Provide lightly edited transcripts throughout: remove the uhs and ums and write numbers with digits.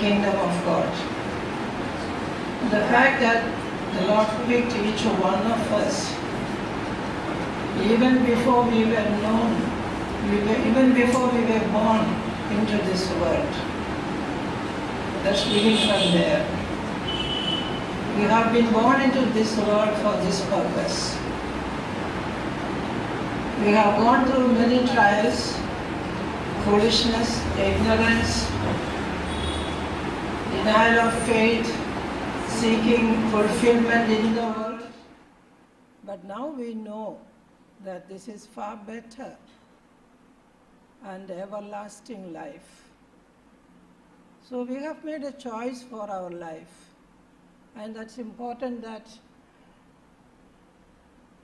kingdom of God. The fact that the Lord picked each one of us, even before we were known, even before we were born into this world. Let's begin from there. We have been born into this world for this purpose. We have gone through many trials, foolishness, ignorance, denial of faith, seeking fulfillment in the world. But now we know that this is far better and everlasting life. So we have made a choice for our life, and that's important that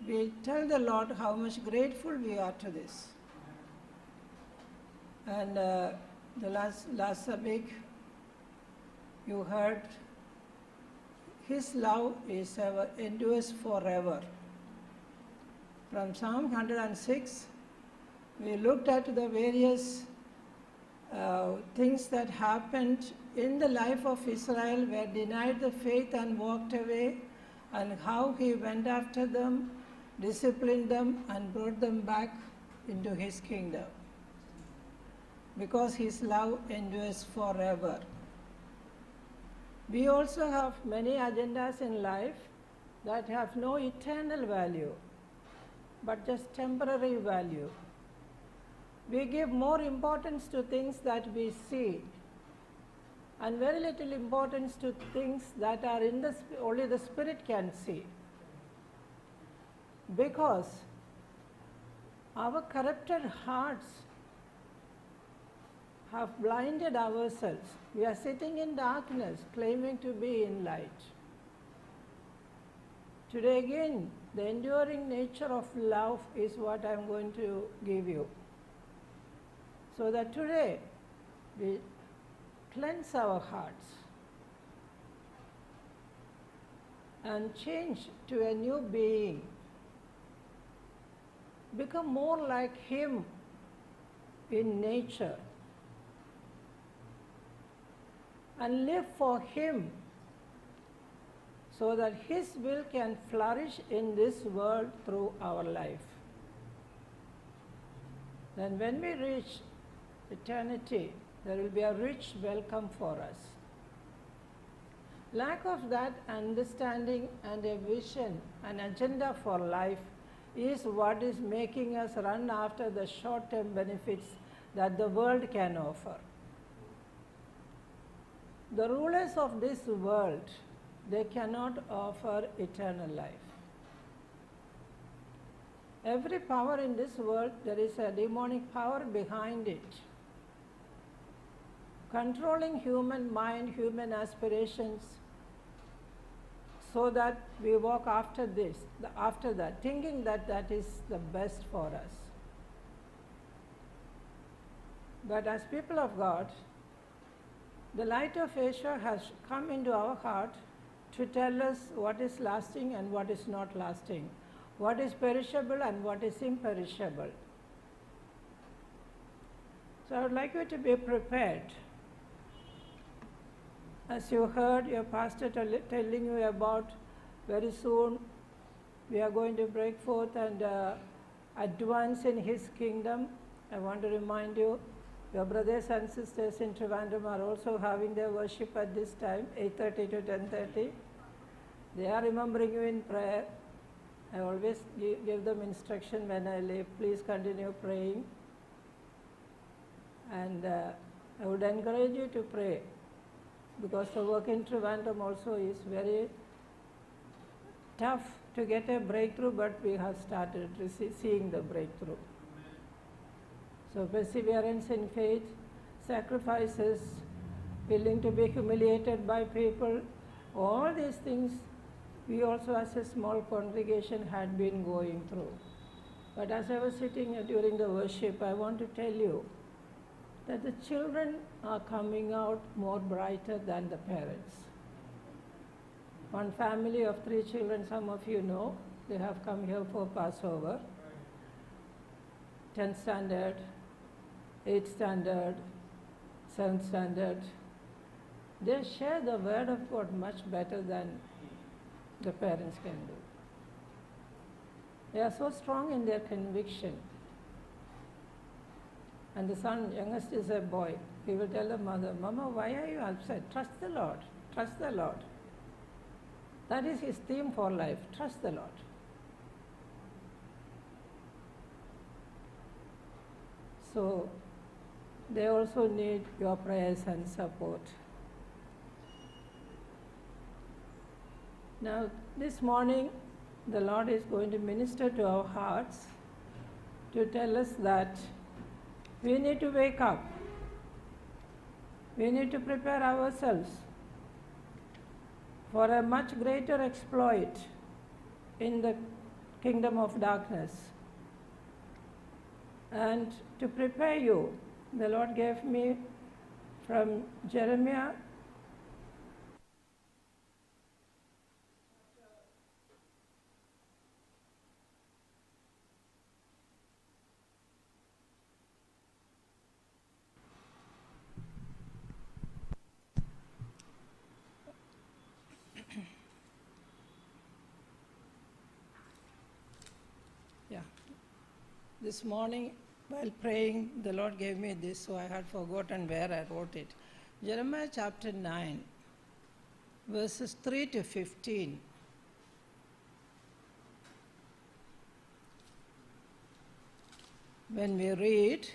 we tell the Lord how much grateful we are to this. And the last week you heard His love is endures forever. From Psalm 106, we looked at the various things that happened in the life of Israel, were denied the faith and walked away, and how He went after them, disciplined them, and brought them back into His kingdom. Because His love endures forever. We also have many agendas in life that have no eternal value, but just temporary value. We give more importance to things that we see, and very little importance to things that are in the only the Spirit can see. Because our corrupted hearts have blinded ourselves. We are sitting in darkness, claiming to be in light. Today again, the enduring nature of love is what I am going to give you. So that today we cleanse our hearts and change to a new being. Become more like Him in nature and live for Him so that His will can flourish in this world through our life. Then when we reach eternity, there will be a rich welcome for us. Lack of that understanding and a vision, an agenda for life is what is making us run after the short-term benefits that the world can offer. The rulers of this world, they cannot offer eternal life. Every power in this world, there is a demonic power behind it, controlling human mind, human aspirations, so that we walk after that, thinking that that is the best for us. But as people of God, the light of Asia has come into our heart to tell us what is lasting and what is not lasting, what is perishable and what is imperishable. So I would like you to be prepared. As you heard your pastor telling you about, very soon we are going to break forth and advance in His kingdom. I want to remind you, your brothers and sisters in Trivandrum are also having their worship at this time, 8:30 to 10:30. They are remembering you in prayer. I always give them instruction when I leave, please continue praying. And I would encourage you to pray, because the work in Trivandrum also is very tough to get a breakthrough, but we have started seeing the breakthrough. So perseverance in faith, sacrifices, willing to be humiliated by people, all these things we also as a small congregation had been going through. But as I was sitting during the worship, I want to tell you that the children are coming out more brighter than the parents. One family of 3 children, some of you know, they have come here for Passover. 10th standard, 8th standard, 7th standard, They share the word of God much better than the parents can do. They are so strong in their conviction. And the son, youngest is a boy. He will tell the mother, Mama, why are you upset? Trust the Lord. Trust the Lord. That is his theme for life. Trust the Lord. So they also need your prayers and support. Now, this morning, the Lord is going to minister to our hearts to tell us that we need to wake up. We need to prepare ourselves for a much greater exploit in the kingdom of darkness. And to prepare you, the Lord gave me from Jeremiah this morning, while praying, the Lord gave me this, so I had forgotten where I wrote it. Jeremiah chapter 9, verses 3 to 15. When we read,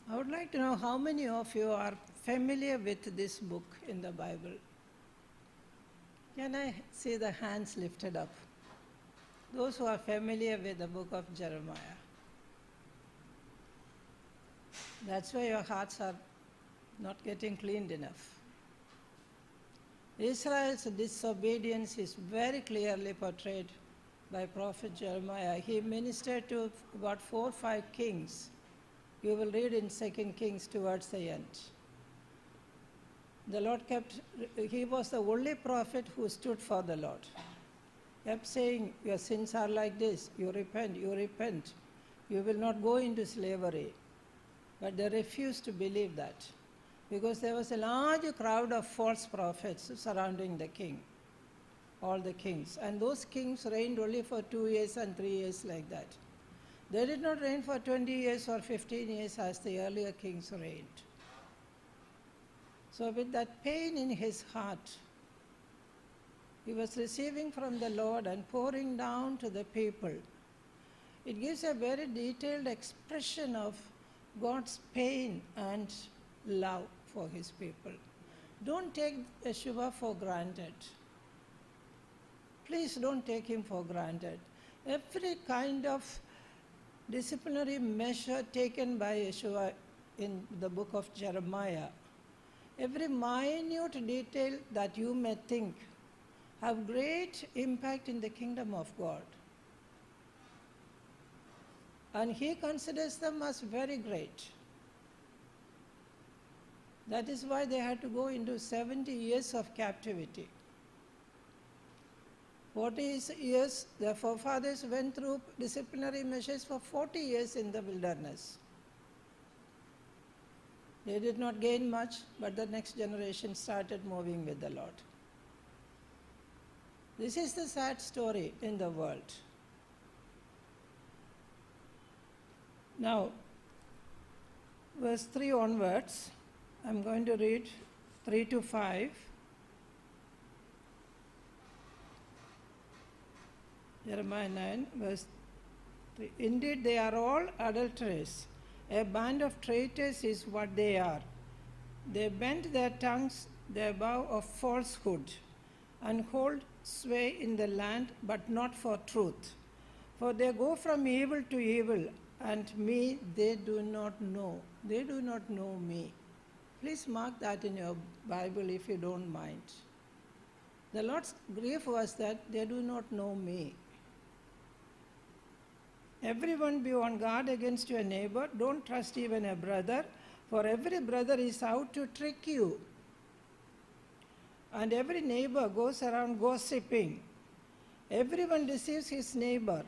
I would like to know how many of you are familiar with this book in the Bible. Can I see the hands lifted up? Those who are familiar with the book of Jeremiah. That's why your hearts are not getting cleaned enough. Israel's disobedience is very clearly portrayed by Prophet Jeremiah. He ministered to about 4 or 5 kings. You will read in 2 Kings towards the end. The Lord he was the only prophet who stood for the Lord. Kept saying, your sins are like this, you repent, you will not go into slavery. But they refused to believe that, because there was a large crowd of false prophets surrounding the king, all the kings. And those kings reigned only for 2 years and 3 years like that. They did not reign for 20 years or 15 years as the earlier kings reigned. So with that pain in his heart, he was receiving from the Lord and pouring down to the people. It gives a very detailed expression of God's pain and love for his people. Don't take Yeshua for granted. Please don't take him for granted. Every kind of disciplinary measure taken by Yeshua in the book of Jeremiah, every minute detail that you may think, have great impact in the kingdom of God. And he considers them as very great. That is why they had to go into 70 years of captivity. 40 years, the forefathers went through disciplinary measures for 40 years in the wilderness. They did not gain much, but the next generation started moving with the Lord. This is the sad story in the world. Now, verse 3 onwards, I'm going to read 3 to 5. Jeremiah 9, verse 3. Indeed, they are all adulterers. A band of traitors is what they are. They bend their tongues, their bow of falsehood, and hold sway in the land, but not for truth. For they go from evil to evil, and me they do not know. They do not know me. Please mark that in your Bible if you don't mind. The Lord's grief was that they do not know me. Everyone be on guard against your neighbor. Don't trust even a brother, for every brother is out to trick you. And every neighbor goes around gossiping. Everyone deceives his neighbor.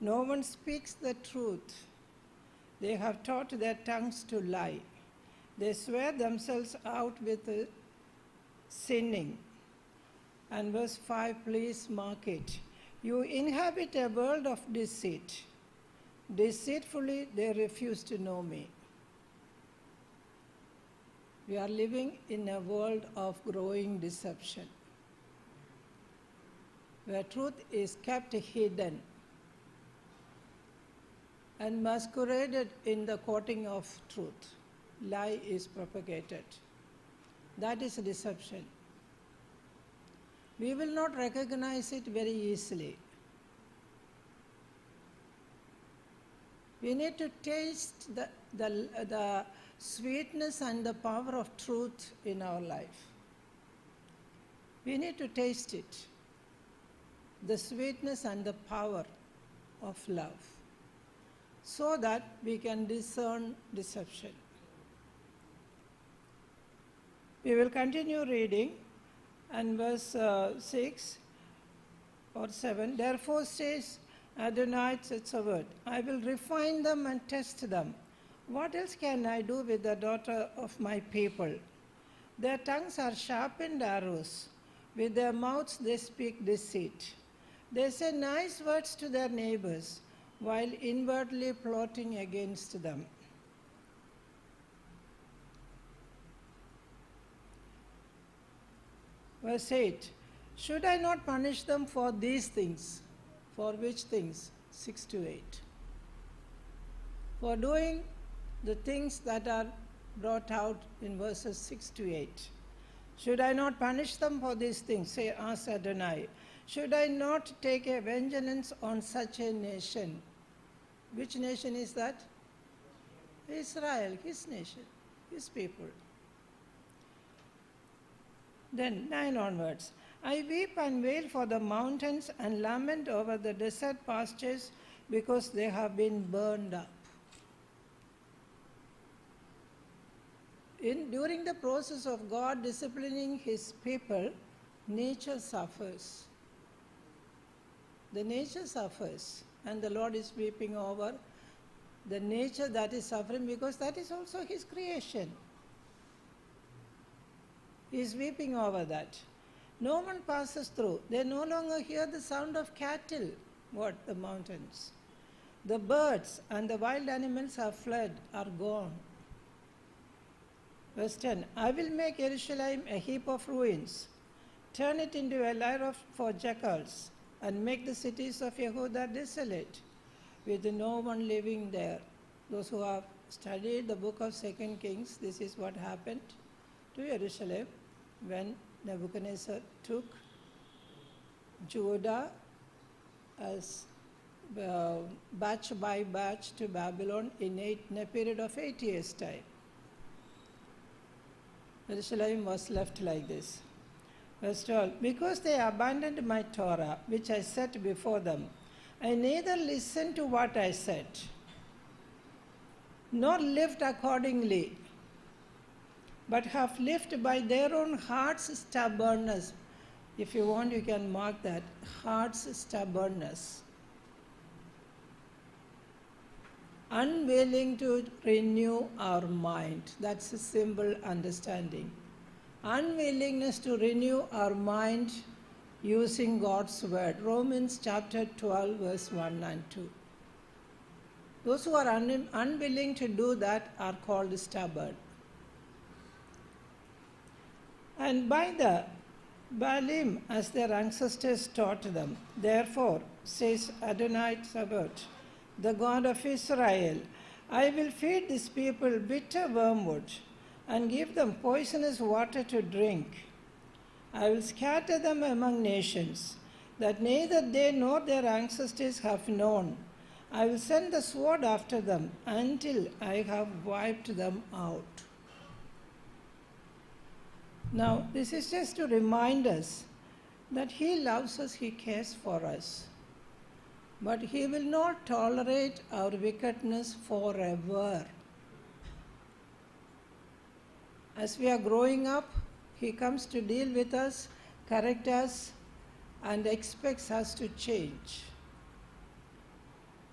No one speaks the truth. They have taught their tongues to lie. They swear themselves out with sinning. And verse 5, please mark it. You inhabit a world of deceit. Deceitfully they refuse to know me. We are living in a world of growing deception, where truth is kept hidden and masqueraded in the coating of truth. Lie is propagated. That is deception. We will not recognize it very easily. We need to taste the sweetness and the power of truth in our life. We need to taste it, the sweetness and the power of love, so that we can discern deception. We will continue reading, and verse 6 or 7, therefore says Adonai, it's a word, I will refine them and test them. What else can I do with the daughter of my people? Their tongues are sharpened arrows. With their mouths they speak deceit. They say nice words to their neighbors, while inwardly plotting against them. Verse 8, should I not punish them for these things? For which things? 6 to 8. For doing the things that are brought out in verses 6 to 8. Should I not punish them for these things? Say, ask Adonai. Should I not take a vengeance on such a nation? Which nation is that? Israel, his nation, his people. Then 9 onwards. I weep and wail for the mountains and lament over the desert pastures because they have been burned up. During the process of God disciplining his people, nature suffers. The nature suffers, and the Lord is weeping over the nature that is suffering, because that is also his creation. He is weeping over that. No one passes through. They no longer hear the sound of cattle. What? The mountains. The birds and the wild animals have fled, are gone. Verse 10, I will make Jerusalem a heap of ruins, turn it into a lair for jackals, and make the cities of Yehuda desolate, with no one living there. Those who have studied the book of 2 Kings, this is what happened to Jerusalem when Nebuchadnezzar took Judah as batch by batch to Babylon in a period of 8 years' time. Jerusalem was left like this. Verse 12, because they abandoned my Torah, which I set before them, I neither listened to what I said, nor lived accordingly, but have lived by their own heart's stubbornness. If you want, you can mark that, heart's stubbornness. Unwilling to renew our mind. That's a simple understanding. Unwillingness to renew our mind using God's word. Romans chapter 12, verse 1 and 2. Those who are unwilling to do that are called stubborn. And by the Baalim, as their ancestors taught them. Therefore, says Adonai Sabaoth, the God of Israel, I will feed this people bitter wormwood and give them poisonous water to drink. I will scatter them among nations, that neither they nor their ancestors have known. I will send the sword after them until I have wiped them out. Now, this is just to remind us that He loves us, He cares for us. But He will not tolerate our wickedness forever. As we are growing up, He comes to deal with us, correct us, and expects us to change.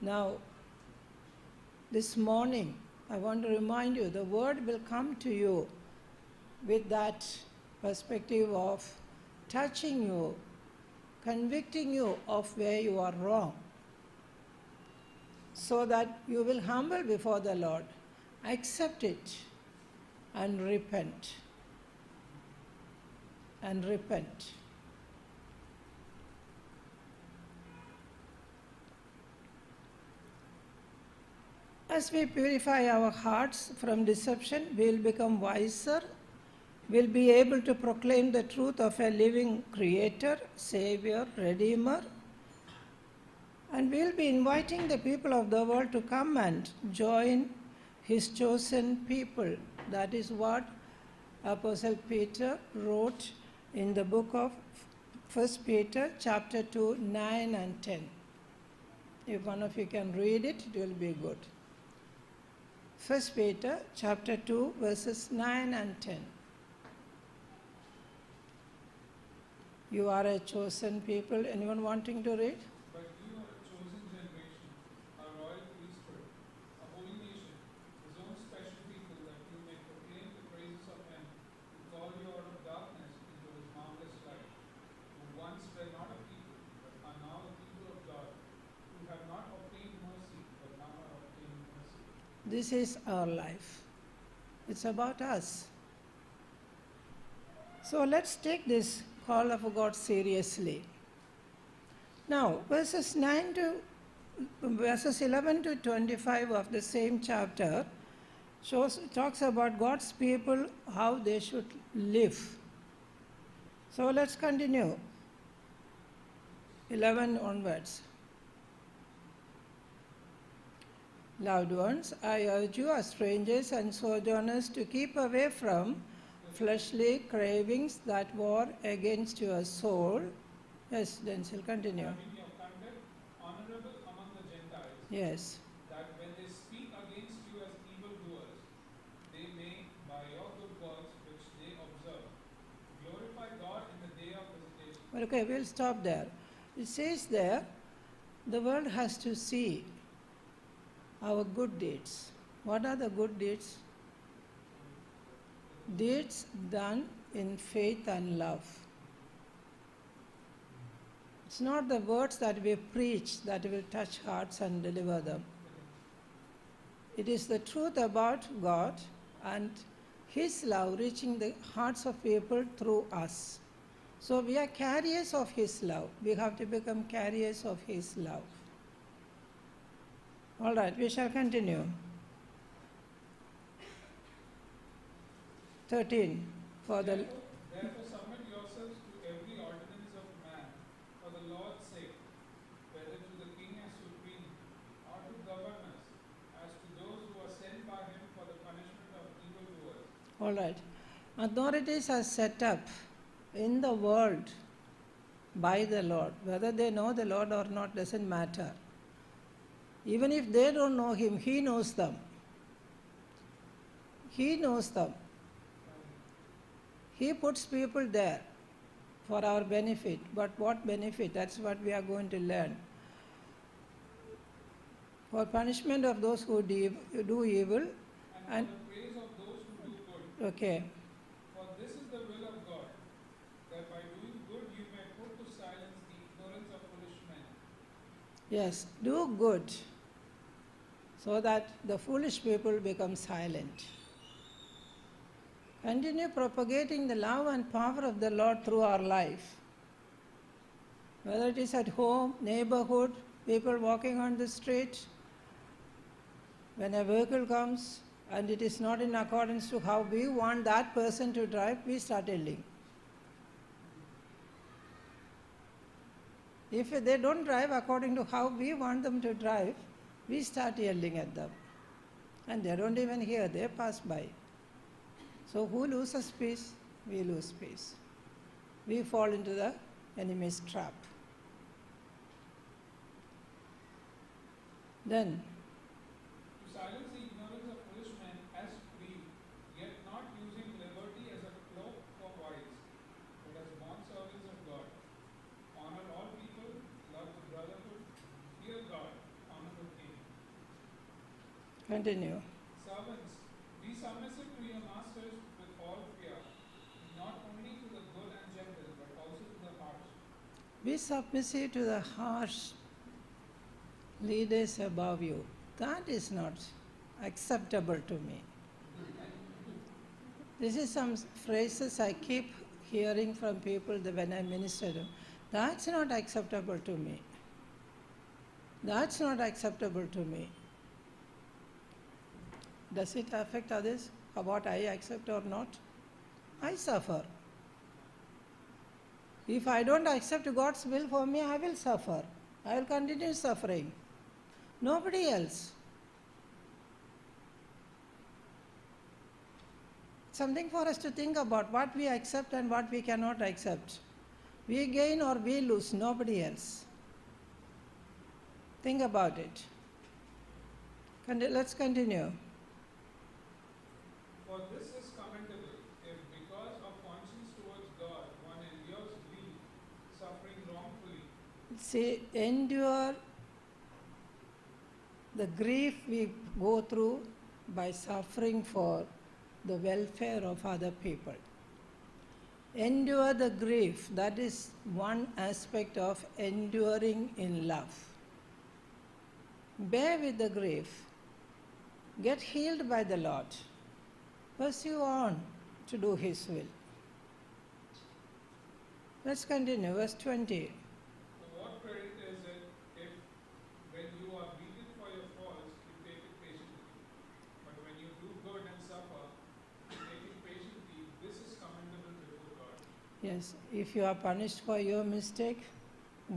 Now, this morning, I want to remind you, the word will come to you with that perspective of touching you, convicting you of where you are wrong, so that you will humble before the Lord, accept it, and repent. And repent. As we purify our hearts from deception, we will become wiser, we'll be able to proclaim the truth of a living Creator, Savior, Redeemer, and we'll be inviting the people of the world to come and join His chosen people. That is what Apostle Peter wrote in the book of 1 Peter chapter 2, 9 and 10. If one of you can read it, it will be good. 1 Peter chapter 2, verses 9 and 10. You are a chosen people. Anyone wanting to read? But you are a chosen generation, a royal priesthood, a holy nation, His own special people, that you may proclaim the praises of Him who called you out of darkness into His marvelous light, who once were not a people, but are now the people of God, who have not obtained mercy, but now are obtaining mercy. This is our life. It's about us. So let's take this call of God seriously. Now, verses 11 to 25 of the same chapter talks about God's people, how they should live. So let's continue. 11 onwards. Loved ones, I urge you as strangers and sojourners to keep away from fleshly cravings that war against your soul. Yes, Denzel, continue. Having your conduct honorable among the Gentiles, Yes. that when they speak against you as evildoers, they may, by your good works which they observe, glorify God in the day of visitation. Okay, we'll stop there. It says there, the world has to see our good deeds. What are the good deeds? Deeds done in faith and love. It's not the words that we preach that will touch hearts and deliver them. It is the truth about God and His love reaching the hearts of people through us. So we are carriers of His love. We have to become carriers of His love. All right, we shall continue. 13. Therefore submit yourselves to every ordinance of man for the Lord's sake, whether to the king as supreme, or to governors, as to those who are sent by him for the punishment of evildoers. All right. Authorities are set up in the world by the Lord. Whether they know the Lord or not doesn't matter. Even if they don't know Him, He knows them. He knows them. He puts people there for our benefit. But what benefit? That's what we are going to learn. For punishment of those who do evil, And for the praise of those who do good. Okay. For this is the will of God, that by doing good you may put to silence the ignorance of foolish men. Yes, do good so that the foolish people become silent. Continue propagating the love and power of the Lord through our life. Whether it is at home, neighborhood, people walking on the street, when a vehicle comes and it is not in accordance to how we want that person to drive, we start yelling. If they don't drive according to how we want them to drive, we start yelling at them. And they don't even hear, they pass by. So who loses peace? We lose peace. We fall into the enemy's trap. Then, To silence the ignorance of foolish men as free, yet not using liberty as a cloak for vice, but as bondservants of God. Honor all people, love the brotherhood, fear God, honor the king. continue. Servants, be submissive to your masters with all fear, not only to the good and gentle, but also to the harsh. Be submissive to the harsh leaders above you. That is not acceptable to me. This is some phrases I keep hearing from people when I minister to them. That's not acceptable to me. That's not acceptable to me. Does it affect others? What I accept or not? I suffer. If I don't accept God's will for me, I will suffer. I will continue suffering. Nobody else. Something for us to think about what we accept and what we cannot accept. We gain or we lose, nobody else. Think about it. Let's continue. For this is commendable, if because of conscience towards God one endures grief, suffering wrongfully. See, endure the grief we go through by suffering for the welfare of other people. Endure the grief, that is one aspect of enduring in love. Bear with the grief. Get healed by the Lord. Pursue on to do His will. Let's continue, verse 20. For what credit is it if, when you are beaten for your faults, you take it patiently? But when you do good and suffer, you take it patiently, this is commendable before God. Yes, if you are punished for your mistake,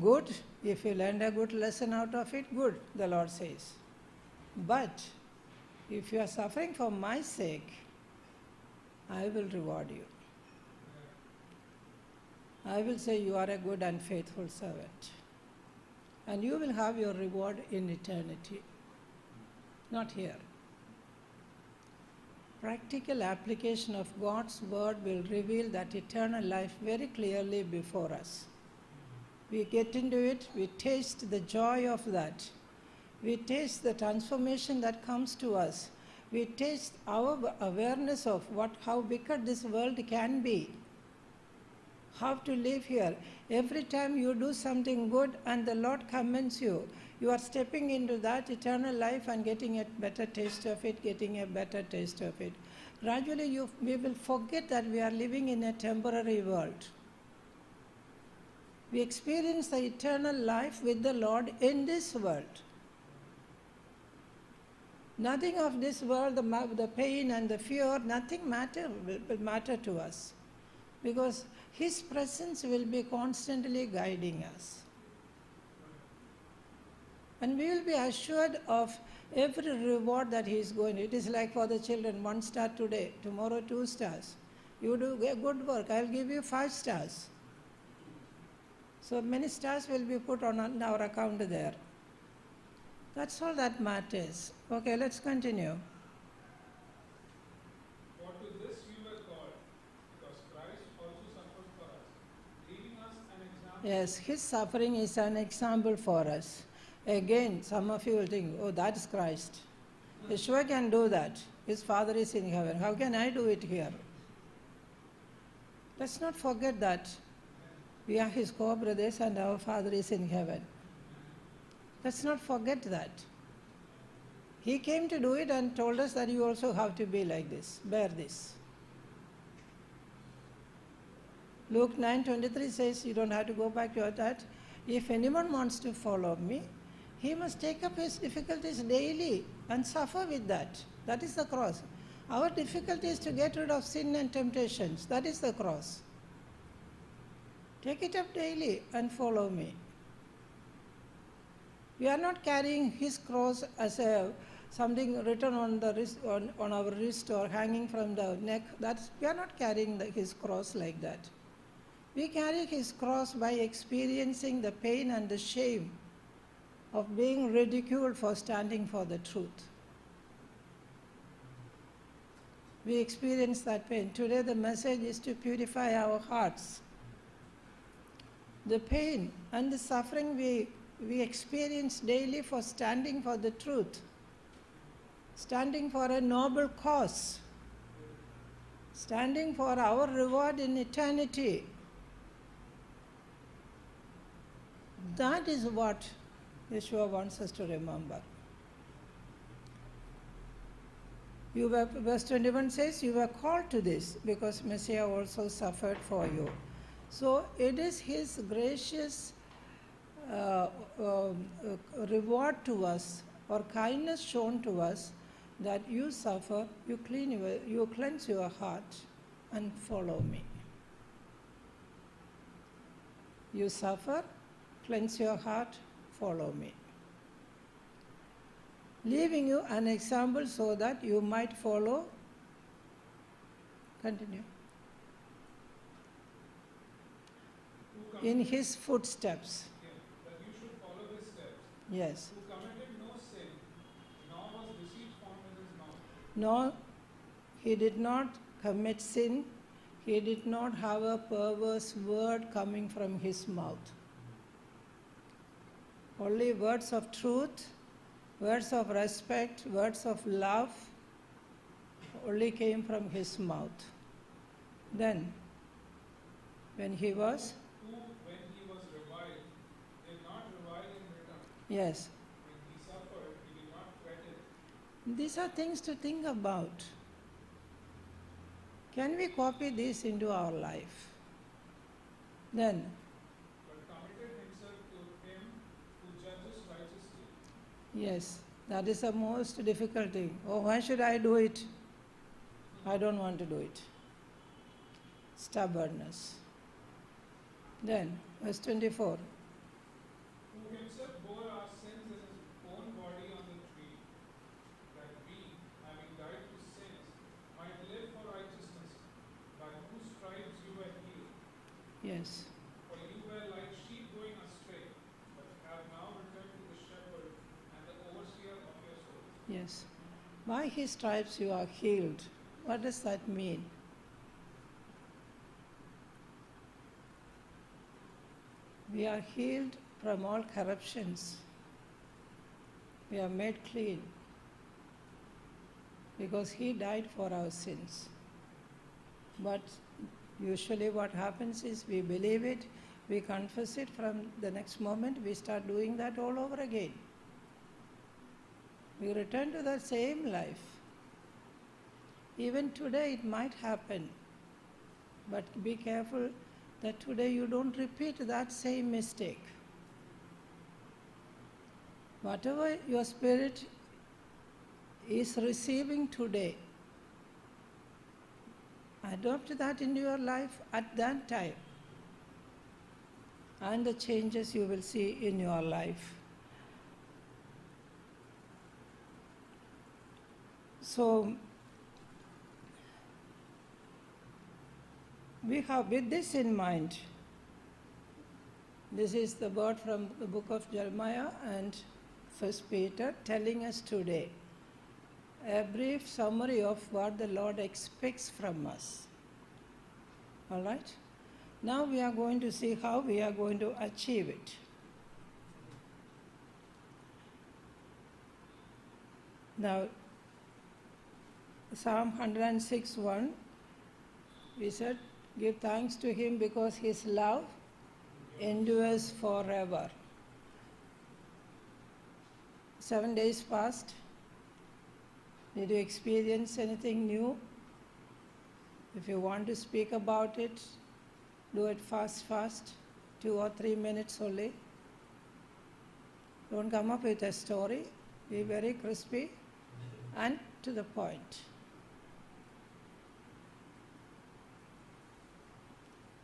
good. If you learned a good lesson out of it, good, the Lord says. But if you are suffering for my sake, I will reward you. I will say you are a good and faithful servant. And you will have your reward in eternity, not here. Practical application of God's word will reveal that eternal life very clearly before us. We get into it, we taste the joy of that. We taste the transformation that comes to us. We taste our awareness of how wicked this world can be. How to live here. Every time you do something good and the Lord commends you, you are stepping into that eternal life and getting a better taste of it, getting a better taste of it. Gradually we will forget that we are living in a temporary world. We experience the eternal life with the Lord in this world. Nothing of this world, the pain and the fear, nothing will matter to us. Because His presence will be constantly guiding us. And we will be assured of every reward that He is going to. It is like for the children, 1 star today, tomorrow 2 stars. You do good work, I will give you 5 stars. So many stars will be put on our account there. That's all that matters. Okay, let's continue. For to this you were called, because Christ also suffered for us, leaving us an example. Yes, His suffering is an example for us. Again, some of you will think, oh, that is Christ. Yeshua can do that. His Father is in heaven. How can I do it here? Let's not forget that. We are His co-brothers and our Father is in heaven. Let's not forget that. He came to do it and told us that you also have to be like this, bear this. Luke 9:23 says, you don't have to go back to that. If anyone wants to follow me, he must take up his difficulties daily and suffer with that. That is the cross. Our difficulty is to get rid of sin and temptations. That is the cross. Take it up daily and follow me. We are not carrying His cross as something written on the wrist, on our wrist or hanging from the neck. We are not carrying His cross like that. We carry His cross by experiencing the pain and the shame of being ridiculed for standing for the truth. We experience that pain. Today the message is to purify our hearts. The pain and the suffering we experience daily for standing for the truth, standing for a noble cause, standing for our reward in eternity. That is what Yeshua wants us to remember. Verse 21 says, you were called to this because Messiah also suffered for you. So it is His gracious reward to us, or kindness shown to us, that you suffer, you cleanse your heart and follow me. You suffer, cleanse your heart, follow me. Leaving you an example so that you might follow. Continue. In His footsteps. Yeah, that you should follow His steps. Yes. Who committed no sin, nor was deceit found in His mouth. No, He did not commit sin. He did not have a perverse word coming from His mouth. Only words of truth, words of respect, words of love only came from His mouth. Then, when He was? Who, when He was reviled, did not revile in return. Yes. When He suffered, He did not threaten. These are things to think about. Can we copy this into our life? Then, but committed Himself to Him who judges righteously. yes, that is the most difficult thing. Oh, why should I do it? I don't want to do it. Stubbornness. Then, verse 24. Who Himself bore our sins in His own body on the tree, that we, having died to sins, might live for righteousness, by whose stripes you were healed. Yes. For you were like sheep going astray, but have now returned to the shepherd and the overseer of your souls. Yes. By His stripes you are healed. What does that mean? We are healed from all corruptions. We are made clean because He died for our sins. But usually what happens is we believe it, we confess it, from the next moment we start doing that all over again. We return to the same life. Even today it might happen, but be careful that today you don't repeat that same mistake. Whatever your spirit is receiving today, adopt that into your life at that time, and the changes you will see in your life. So, we have, with this in mind, this is the word from the book of Jeremiah and 1 Peter telling us today a brief summary of what the Lord expects from us. All right? Now we are going to see how we are going to achieve it. Now, Psalm 106:1, we said, give thanks to Him because His love endures forever. 7 days passed. Did you experience anything new? If you want to speak about it, do it fast, 2 or 3 minutes only. Don't come up with a story. Be very crispy and to the point.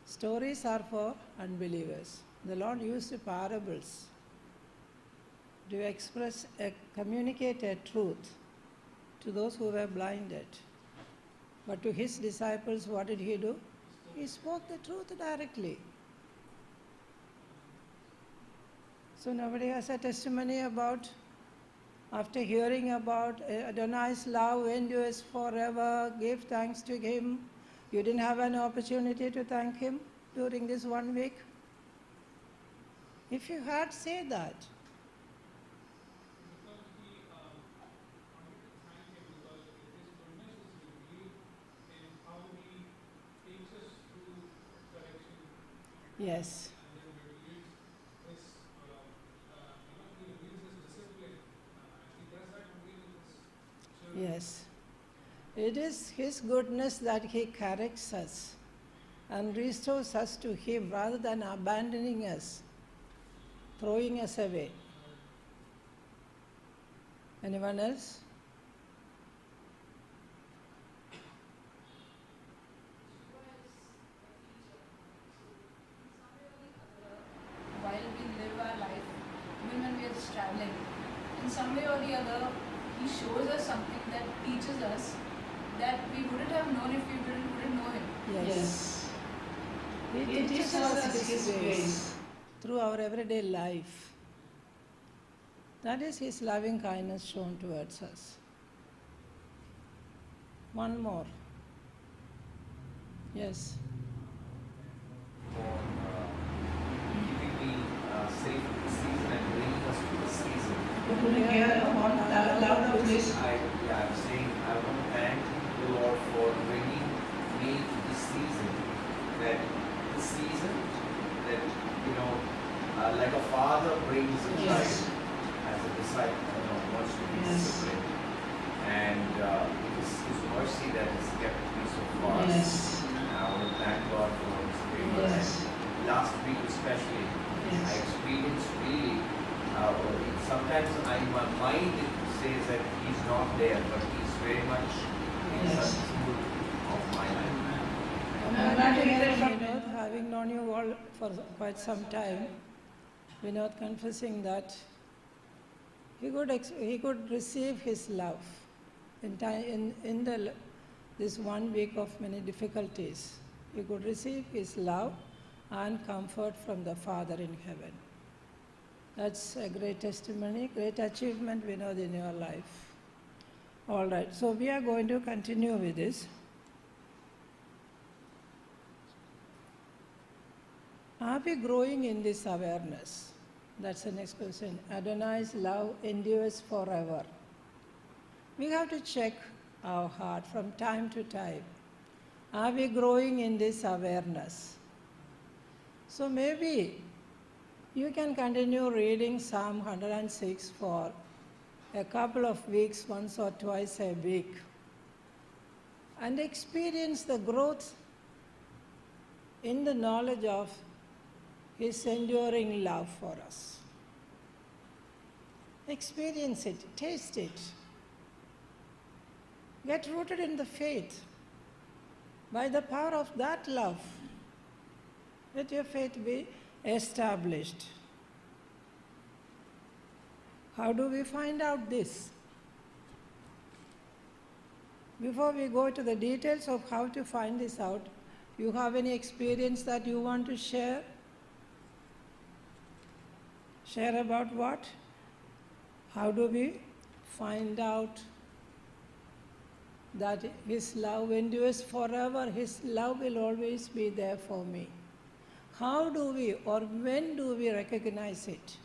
Stories are for unbelievers. The Lord used parables to express, communicate a truth to those who were blinded. But to His disciples, what did He do? He spoke the truth directly. So nobody has a testimony about, after hearing about Adonai's love endures forever, give thanks to him. You didn't have an opportunity to thank him during this 1 week? If you had, say that. Because we wanted to thank him because his goodness is revealed in how he takes us through correction. Yes. And then reveals his, he reveals his discipline. He does that only with his children. Yes. It is his goodness that he corrects us and restores us to him rather than abandoning us, throwing us away. Anyone else? While we live our life, even when we are just traveling, in some way or the other, he shows us something that teaches us that we wouldn't have known if we wouldn't know him. Yes. He teaches us his ways through our everyday life. That is his loving kindness shown towards us. One more. Yes. For keeping me safe in the season and bringing us to the season. Louder, please. I'm saying I want to thank the Lord for bringing me to this season. That the season that, like a father brings a child as a disciple, wants to be disciplined. And it is His mercy that has kept me so far. Yes. And I want to thank God for His favor. Yes. And last week especially, I experienced really, sometimes my mind says that He's not there, but He's very much in control of my life. I'm glad to hear it from Vinod, having known you all for quite some time. Vinod confessing that he could receive his love in this 1 week of many difficulties. He could receive his love and comfort from the Father in heaven. That's a great testimony, great achievement, Vinod, in your life. All right, so we are going to continue with this. Are we growing in this awareness? That's the next question. Adonai's love endures forever. We have to check our heart from time to time. Are we growing in this awareness? So maybe you can continue reading Psalm 106 for a couple of weeks, once or twice a week, and experience the growth in the knowledge of His enduring love for us. Experience it, taste it. Get rooted in the faith. By the power of that love, let your faith be established. How do we find out this? Before we go to the details of how to find this out, you have any experience that you want to share? Share about what? How do we find out that His love endures forever? His love will always be there for me. How do we, or when do we recognize it?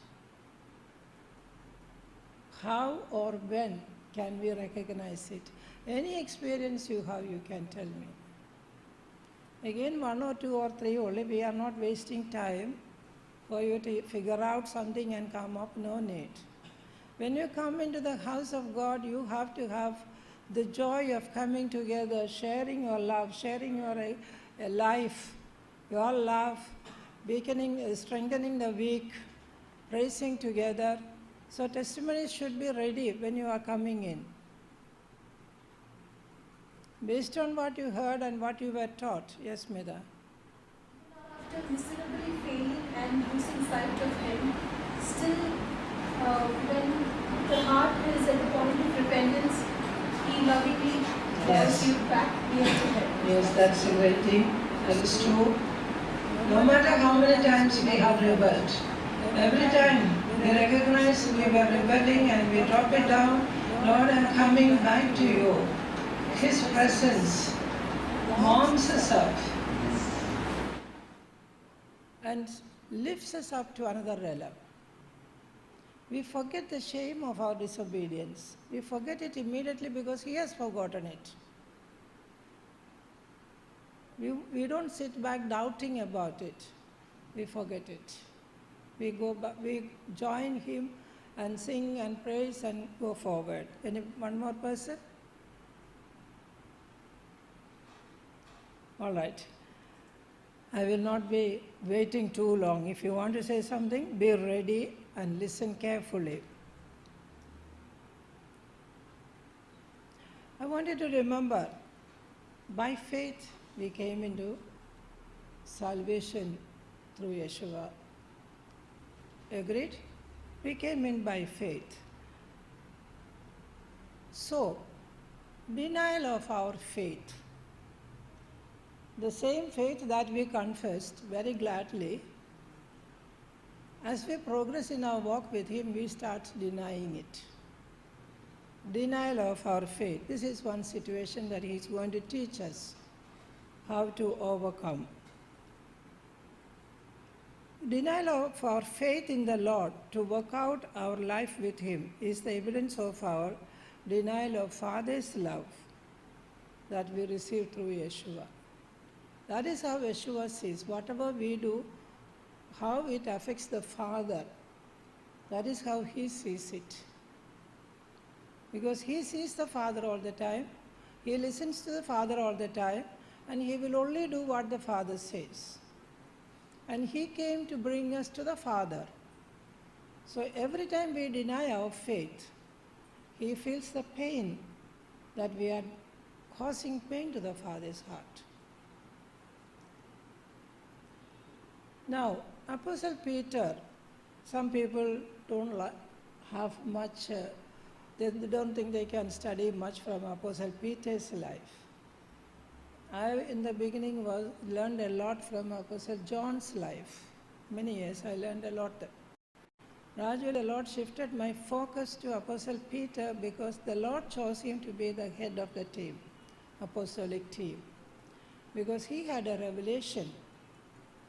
How or when can we recognize it? Any experience you have, you can tell me. Again, 1 or 2 or 3 only. We are not wasting time for you to figure out something and come up. No need. When you come into the house of God, you have to have the joy of coming together, sharing your love, sharing your life, your love, strengthening the weak, praising together. So testimonies should be ready when you are coming in. Based on what you heard and what you were taught. Yes, Mida. After miserably failing and losing sight of Him, still when the heart is at the point of repentance, He lovingly draws you back near to Him. Yes, that's a great thing. That is true. No matter how many times we have rebelled, every time We recognize we were rebelling and we drop it down. Lord, I'm coming back to you. His presence warms us up. And lifts us up to another realm. We forget the shame of our disobedience. We forget it immediately because He has forgotten it. We don't sit back doubting about it. We forget it. We go back, we join Him and sing and praise and go forward. One more person? All right. I will not be waiting too long. If you want to say something, be ready and listen carefully. I want you to remember, by faith we came into salvation through Yeshua. Agreed? We came in by faith. So, denial of our faith, the same faith that we confessed very gladly, as we progress in our walk with Him, we start denying it. Denial of our faith. This is one situation that He is going to teach us how to overcome. Denial of our faith in the Lord to work out our life with Him is the evidence of our denial of Father's love that we receive through Yeshua. That is how Yeshua sees whatever we do, how it affects the Father. That is how He sees it. Because He sees the Father all the time, He listens to the Father all the time, and He will only do what the Father says. And He came to bring us to the Father. So every time we deny our faith, He feels the pain that we are causing pain to the Father's heart. Now, Apostle Peter, some people don't have much, they don't think they can study much from Apostle Peter's life. I, in the beginning, learned a lot from Apostle John's life. Many years I learned a lot there. Gradually, the Lord shifted my focus to Apostle Peter because the Lord chose him to be the head of the team, apostolic team, because he had a revelation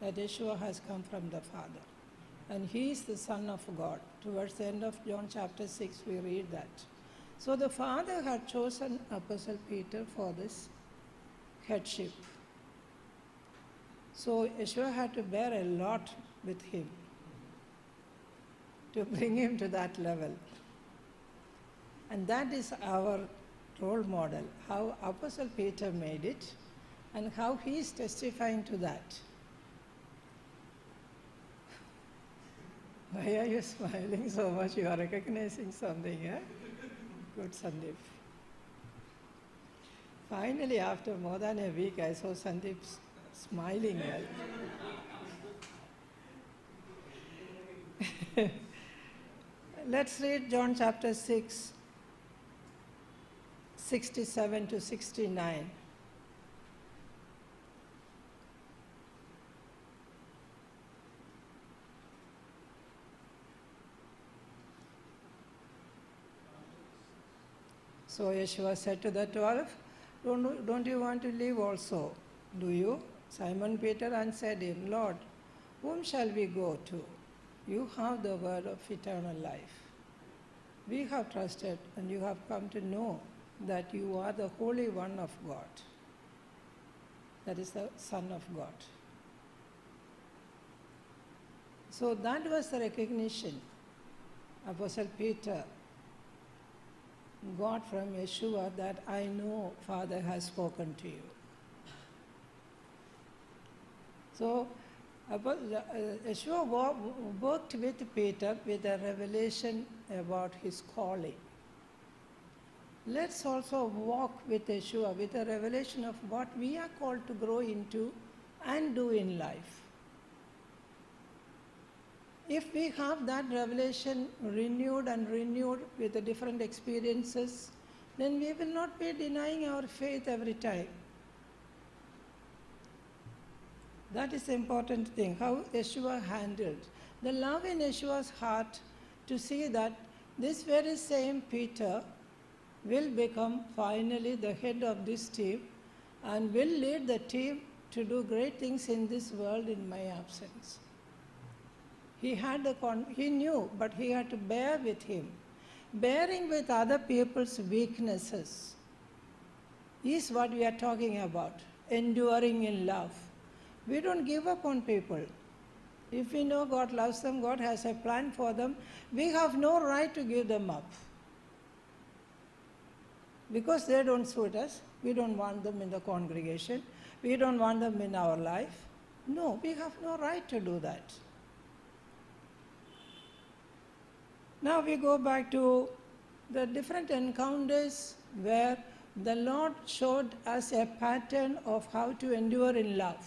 that Yeshua has come from the Father, and He is the Son of God. Towards the end of John chapter 6, we read that. So the Father had chosen Apostle Peter for this headship. So Yeshua had to bear a lot with him to bring him to that level. And that is our role model, how Apostle Peter made it and how he is testifying to that. Why are you smiling so much? You are recognizing something, eh? Good, Sandeep. Finally, after more than a week, I saw Sandeep smiling. Let's read John chapter 6, 67 to 69. So Yeshua said to the 12, don't you want to leave also? Do you? Simon Peter answered him, Lord, whom shall we go to? You have the word of eternal life. We have trusted and you have come to know that you are the Holy One of God. That is the Son of God. So that was the recognition Apostle Peter got from Yeshua, that I know Father has spoken to you. So Yeshua worked with Peter with a revelation about his calling. Let's also walk with Yeshua with a revelation of what we are called to grow into and do in life. If we have that revelation renewed with the different experiences, then we will not be denying our faith every time. That is the important thing, how Yeshua handled. The love in Yeshua's heart to see that this very same Peter will become finally the head of this team and will lead the team to do great things in this world in my absence. He knew, but he had to bear with him. Bearing with other people's weaknesses is what we are talking about, enduring in love. We don't give up on people. If we know God loves them, God has a plan for them, we have no right to give them up. Because they don't suit us, we don't want them in the congregation, we don't want them in our life. No, we have no right to do that. Now we go back to the different encounters where the Lord showed us a pattern of how to endure in love.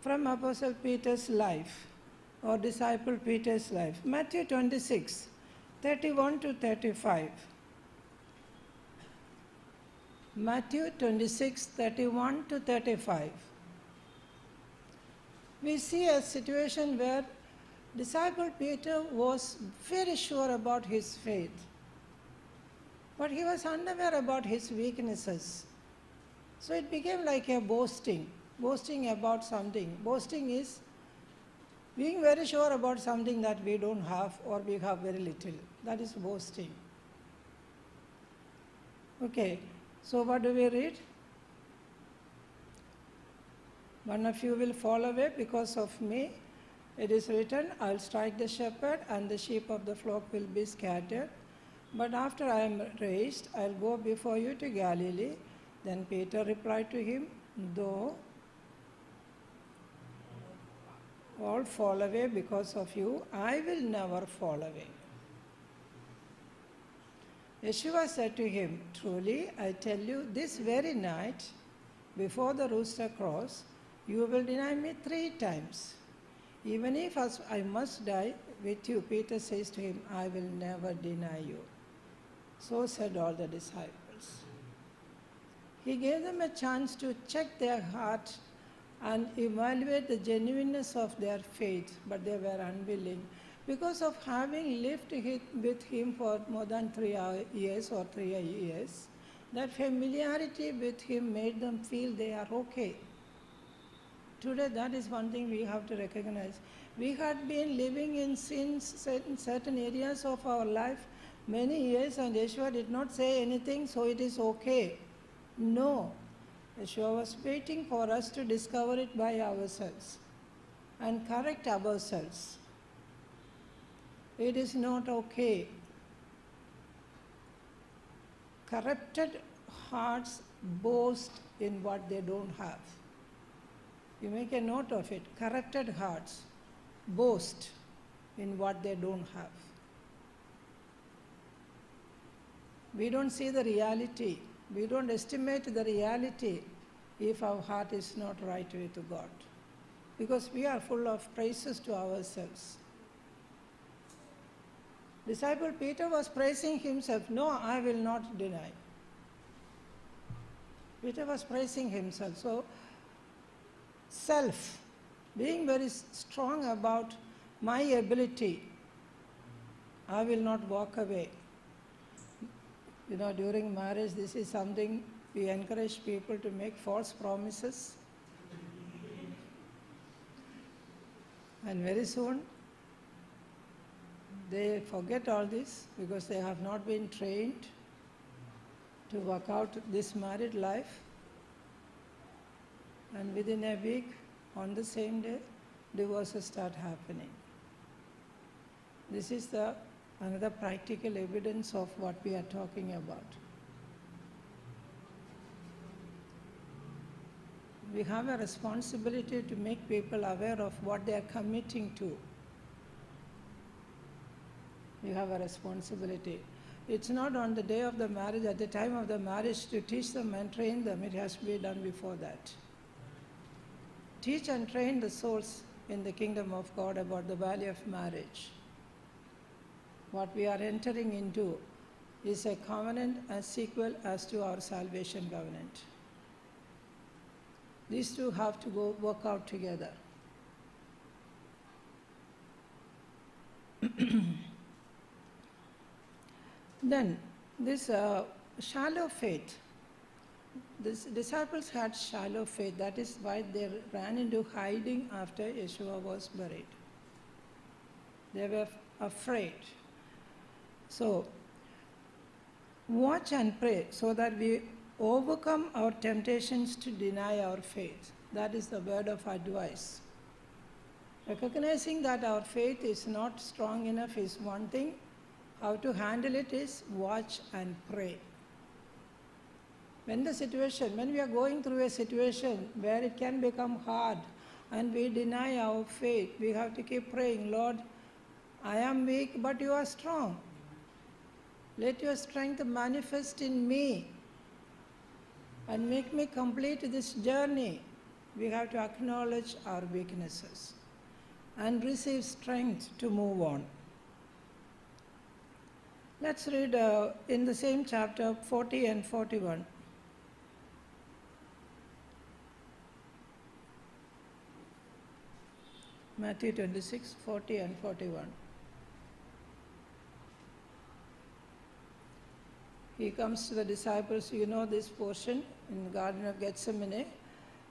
From Apostle Peter's life, or disciple Peter's life, Matthew 26, 31 to 35. Matthew 26, 31 to 35. We see a situation where disciple Peter was very sure about his faith, but he was unaware about his weaknesses. So it became like a boasting about something. Boasting is being very sure about something that we don't have or we have very little. That is boasting. Okay, so what do we read? One of you will fall away because of me. It is written, I'll strike the shepherd and the sheep of the flock will be scattered. But after I am raised, I'll go before you to Galilee. Then Peter replied to him, though all fall away because of you, I will never fall away. Yeshua said to him, truly, I tell you, this very night, before the rooster crows, you will deny me 3 times. Even if I must die with you, Peter says to him, I will never deny you. So said all the disciples. He gave them a chance to check their heart and evaluate the genuineness of their faith, but they were unwilling. Because of having lived with him for more than 3 years or 3 years, that familiarity with him made them feel they are okay. Today, that is one thing we have to recognize. We had been living in sins in certain areas of our life many years, and Yeshua did not say anything, so it is okay. No. Yeshua was waiting for us to discover it by ourselves and correct ourselves. It is not okay. Corrupted hearts boast in what they don't have. You make a note of it. Corrupted hearts boast in what they don't have. We don't see the reality. We don't estimate the reality if our heart is not right with God, because we are full of praises to ourselves. Disciple Peter was praising himself. No, I will not deny. Peter was praising himself. So, self, being very strong about my ability, I will not walk away. You know, during marriage, this is something we encourage people to make false promises. And very soon, they forget all this because they have not been trained to work out this married life. And within a week, on the same day, divorces start happening. This is another practical evidence of what we are talking about. We have a responsibility to make people aware of what they are committing to. We have a responsibility. It's not on the day of the marriage, at the time of the marriage, to teach them and train them. It has to be done before that. Teach and train the souls in the kingdom of God about the value of marriage. What we are entering into is a covenant as sequel as to our salvation covenant. These two have to go work out together. Then, this shallow faith. The disciples had shallow faith. That is why they ran into hiding after Yeshua was buried. They were afraid. So, watch and pray so that we overcome our temptations to deny our faith. That is the word of advice. Recognizing that our faith is not strong enough is one thing. How to handle it is watch and pray. When we are going through a situation where it can become hard and we deny our faith, we have to keep praying, Lord, I am weak, but you are strong. Let your strength manifest in me and make me complete this journey. We have to acknowledge our weaknesses and receive strength to move on. Let's read in the same chapter 40 and 41. Matthew 26, 40 and 41. He comes to the disciples, you know this portion, in the Garden of Gethsemane,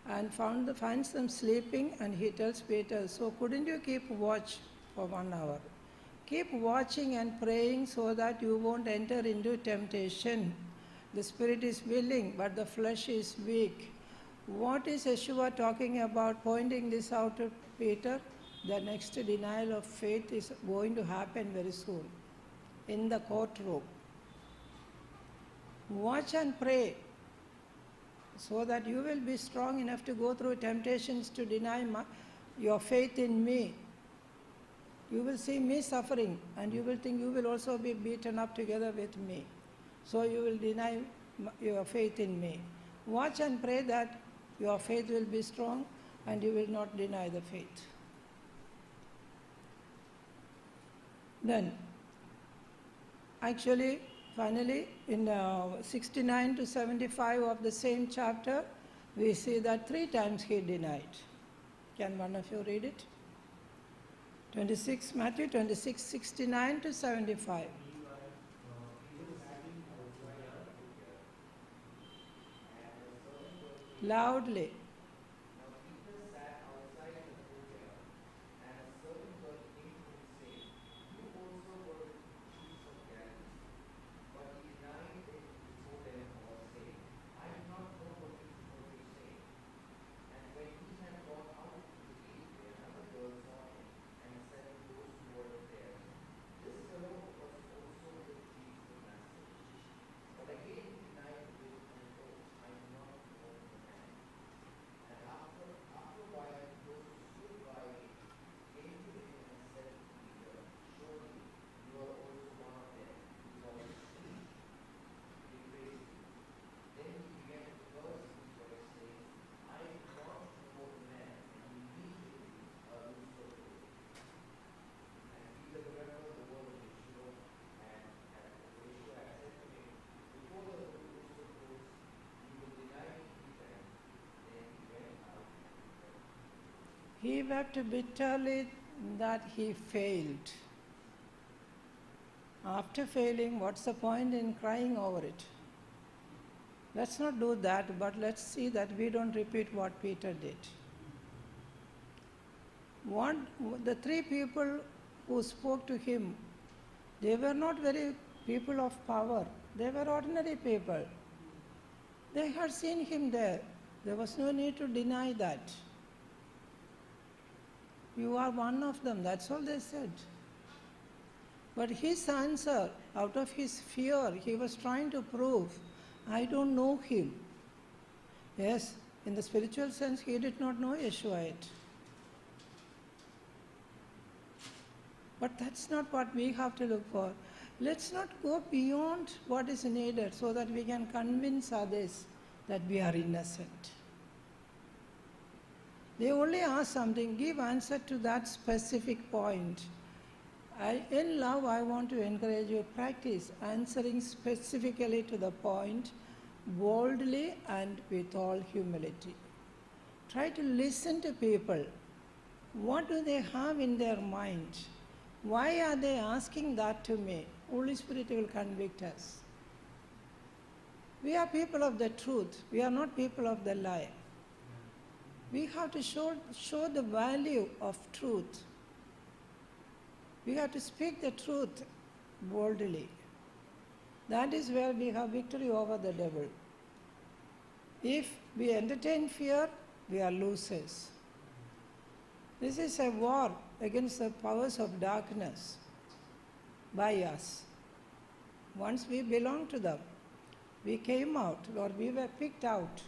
and finds them sleeping, and he tells Peter, so couldn't you keep watch for 1 hour? Keep watching and praying so that you won't enter into temptation. The spirit is willing, but the flesh is weak. What is Yeshua talking about, pointing this out to Peter? The next denial of faith is going to happen very soon in the courtroom. Watch and pray so that you will be strong enough to go through temptations to deny your faith in me. You will see me suffering and you will think you will also be beaten up together with me. So you will deny your faith in me. Watch and pray that your faith will be strong and you will not deny the faith. Then, actually, finally, in 69 to 75 of the same chapter, we see that 3 times he denied. Can one of you read it? Matthew 26, 69 to 75. Loudly. He wept bitterly that he failed. After failing, what's the point in crying over it? Let's not do that, but let's see that we don't repeat what Peter did. The 3 people who spoke to him, they were not very people of power. They were ordinary people. They had seen him there. There was no need to deny that. You are one of them, that's all they said. But his answer, out of his fear, he was trying to prove, I don't know him. Yes, in the spiritual sense, he did not know Yeshua yet. But that's not what we have to look for. Let's not go beyond what is needed so that we can convince others that we are innocent. They only ask something, give answer to that specific point. In love, I want to encourage you, practice answering specifically to the point, boldly and with all humility. Try to listen to people. What do they have in their mind? Why are they asking that to me? Holy Spirit will convict us. We are people of the truth. We are not people of the lie. We have to show the value of truth. We have to speak the truth boldly. That is where we have victory over the devil. If we entertain fear, we are losers. This is a war against the powers of darkness by us. Once we belong to them, we came out or we were picked out.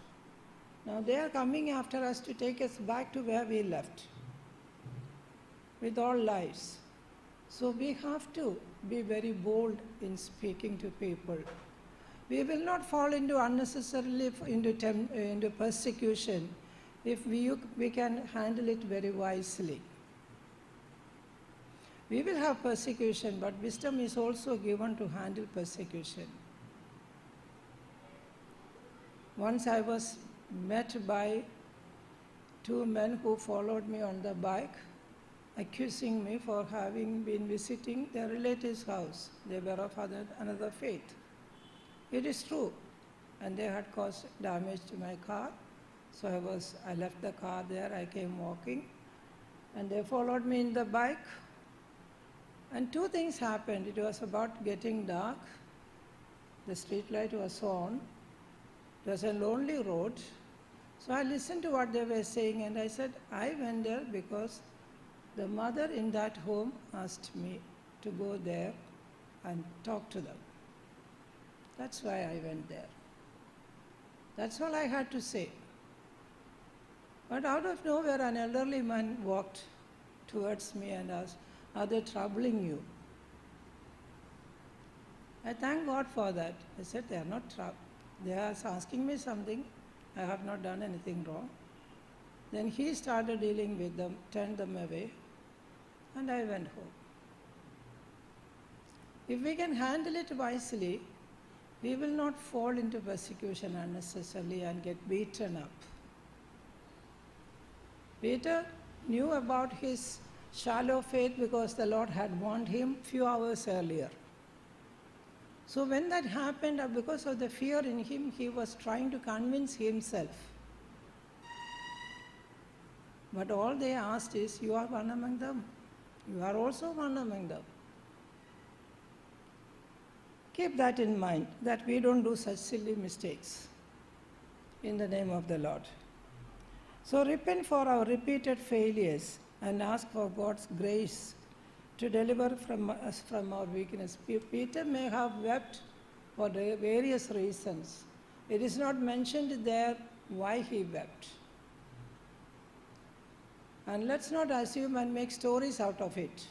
Now they are coming after us to take us back to where we left with all lies. So we have to be very bold in speaking to people. We will not fall into unnecessarily into persecution if we can handle it very wisely. We will have persecution, but wisdom is also given to handle persecution. Once I was met by two men who followed me on the bike, accusing me for having been visiting their relative's house. They were of another faith. It is true, and they had caused damage to my car. So I left the car there, I came walking, and they followed me in the bike. And two things happened. It was about getting dark. The street light was on. It was a lonely road. So I listened to what they were saying, and I said, I went there because the mother in that home asked me to go there and talk to them. That's why I went there. That's all I had to say. But out of nowhere, an elderly man walked towards me and asked, are they troubling you? I thank God for that. I said, they are not troubling. They are asking me something. I have not done anything wrong. Then he started dealing with them, turned them away, and I went home. If we can handle it wisely, we will not fall into persecution unnecessarily and get beaten up. Peter knew about his shallow faith because the Lord had warned him few hours earlier. So when that happened, because of the fear in him, he was trying to convince himself. But all they asked is, you are one among them. You are also one among them. Keep that in mind, that we don't do such silly mistakes in the name of the Lord. So repent for our repeated failures and ask for God's grace to deliver us from our weakness. Peter may have wept for various reasons. It is not mentioned there why he wept. And let's not assume and make stories out of it.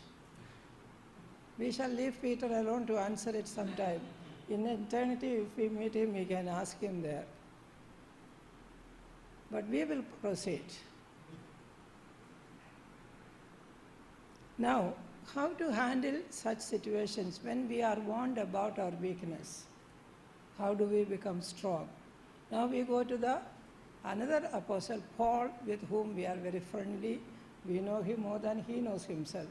We shall leave Peter alone to answer it sometime. In eternity, if we meet him, we can ask him there. But we will proceed. Now, how to handle such situations when we are warned about our weakness? How do we become strong? Now we go to another apostle, Paul, with whom we are very friendly. We know him more than he knows himself.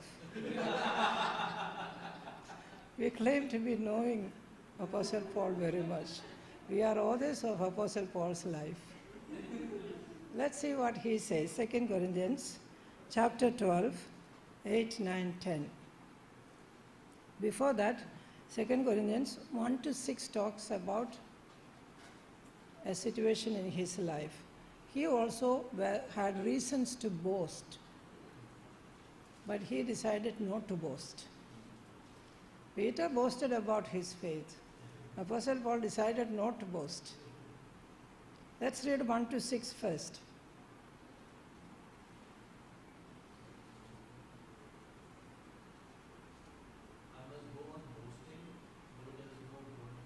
We claim to be knowing Apostle Paul very much. We are authors of Apostle Paul's life. Let's see what he says. 2 Corinthians chapter 12, 8, 9, 10. Before that, 2 Corinthians 1 to 6 talks about a situation in his life. He also had reasons to boast, but he decided not to boast. Peter boasted about his faith. Apostle Paul decided not to boast. Let's read 1 to 6 first. I must go on boasting, though there is no good.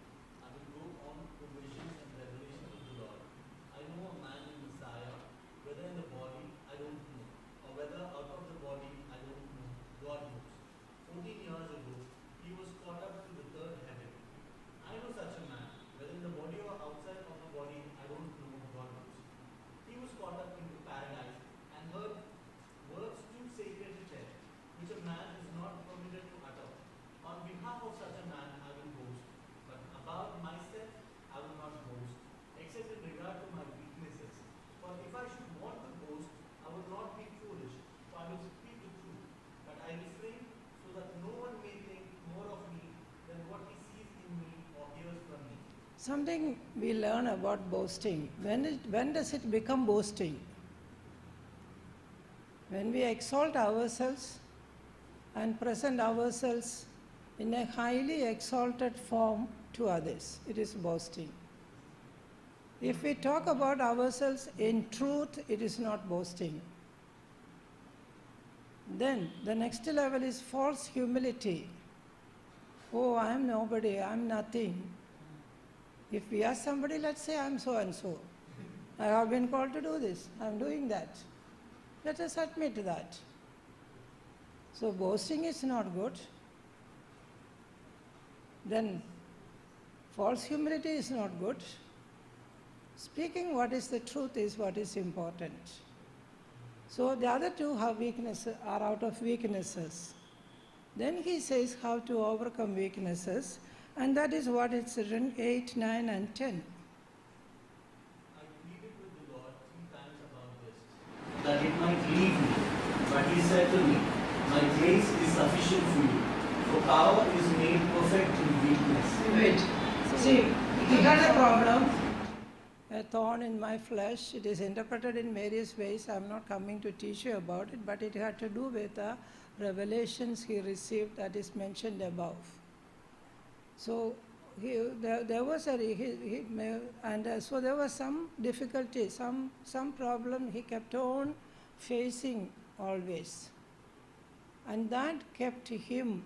I will go on to visions and revelations of the Lord. I know a man in Messiah, whether in the body, I don't know, or whether out of the body, I don't know. God knows. 14 years ago, he was caught up to the third heaven. I know such a man, whether in the body or outside of the body, I don't know. God knows. He was Something we learn about boasting. When does it become boasting? When we exalt ourselves and present ourselves in a highly exalted form to others, it is boasting. If we talk about ourselves in truth, it is not boasting. Then the next level is false humility. Oh, I am nobody, I am nothing. If we ask somebody, let's say I am so and so. I have been called to do this, I am doing that. Let us admit that. So boasting is not good. Then false humility is not good. Speaking what is the truth is what is important. So the other two have weaknesses, are out of weaknesses. Then he says how to overcome weaknesses, and that is what it's written 8, 9 and 10. I pleaded with the Lord 3 times about this, that it might leave me. But he said to me, my grace is sufficient for you, for power is made perfect in weakness. Wait. See, he had a problem. A thorn in my flesh, it is interpreted in various ways. I am not coming to teach you about it, but it had to do with the revelations he received that is mentioned above. So there was so there was some difficulty, some problem he kept on facing always. And that kept him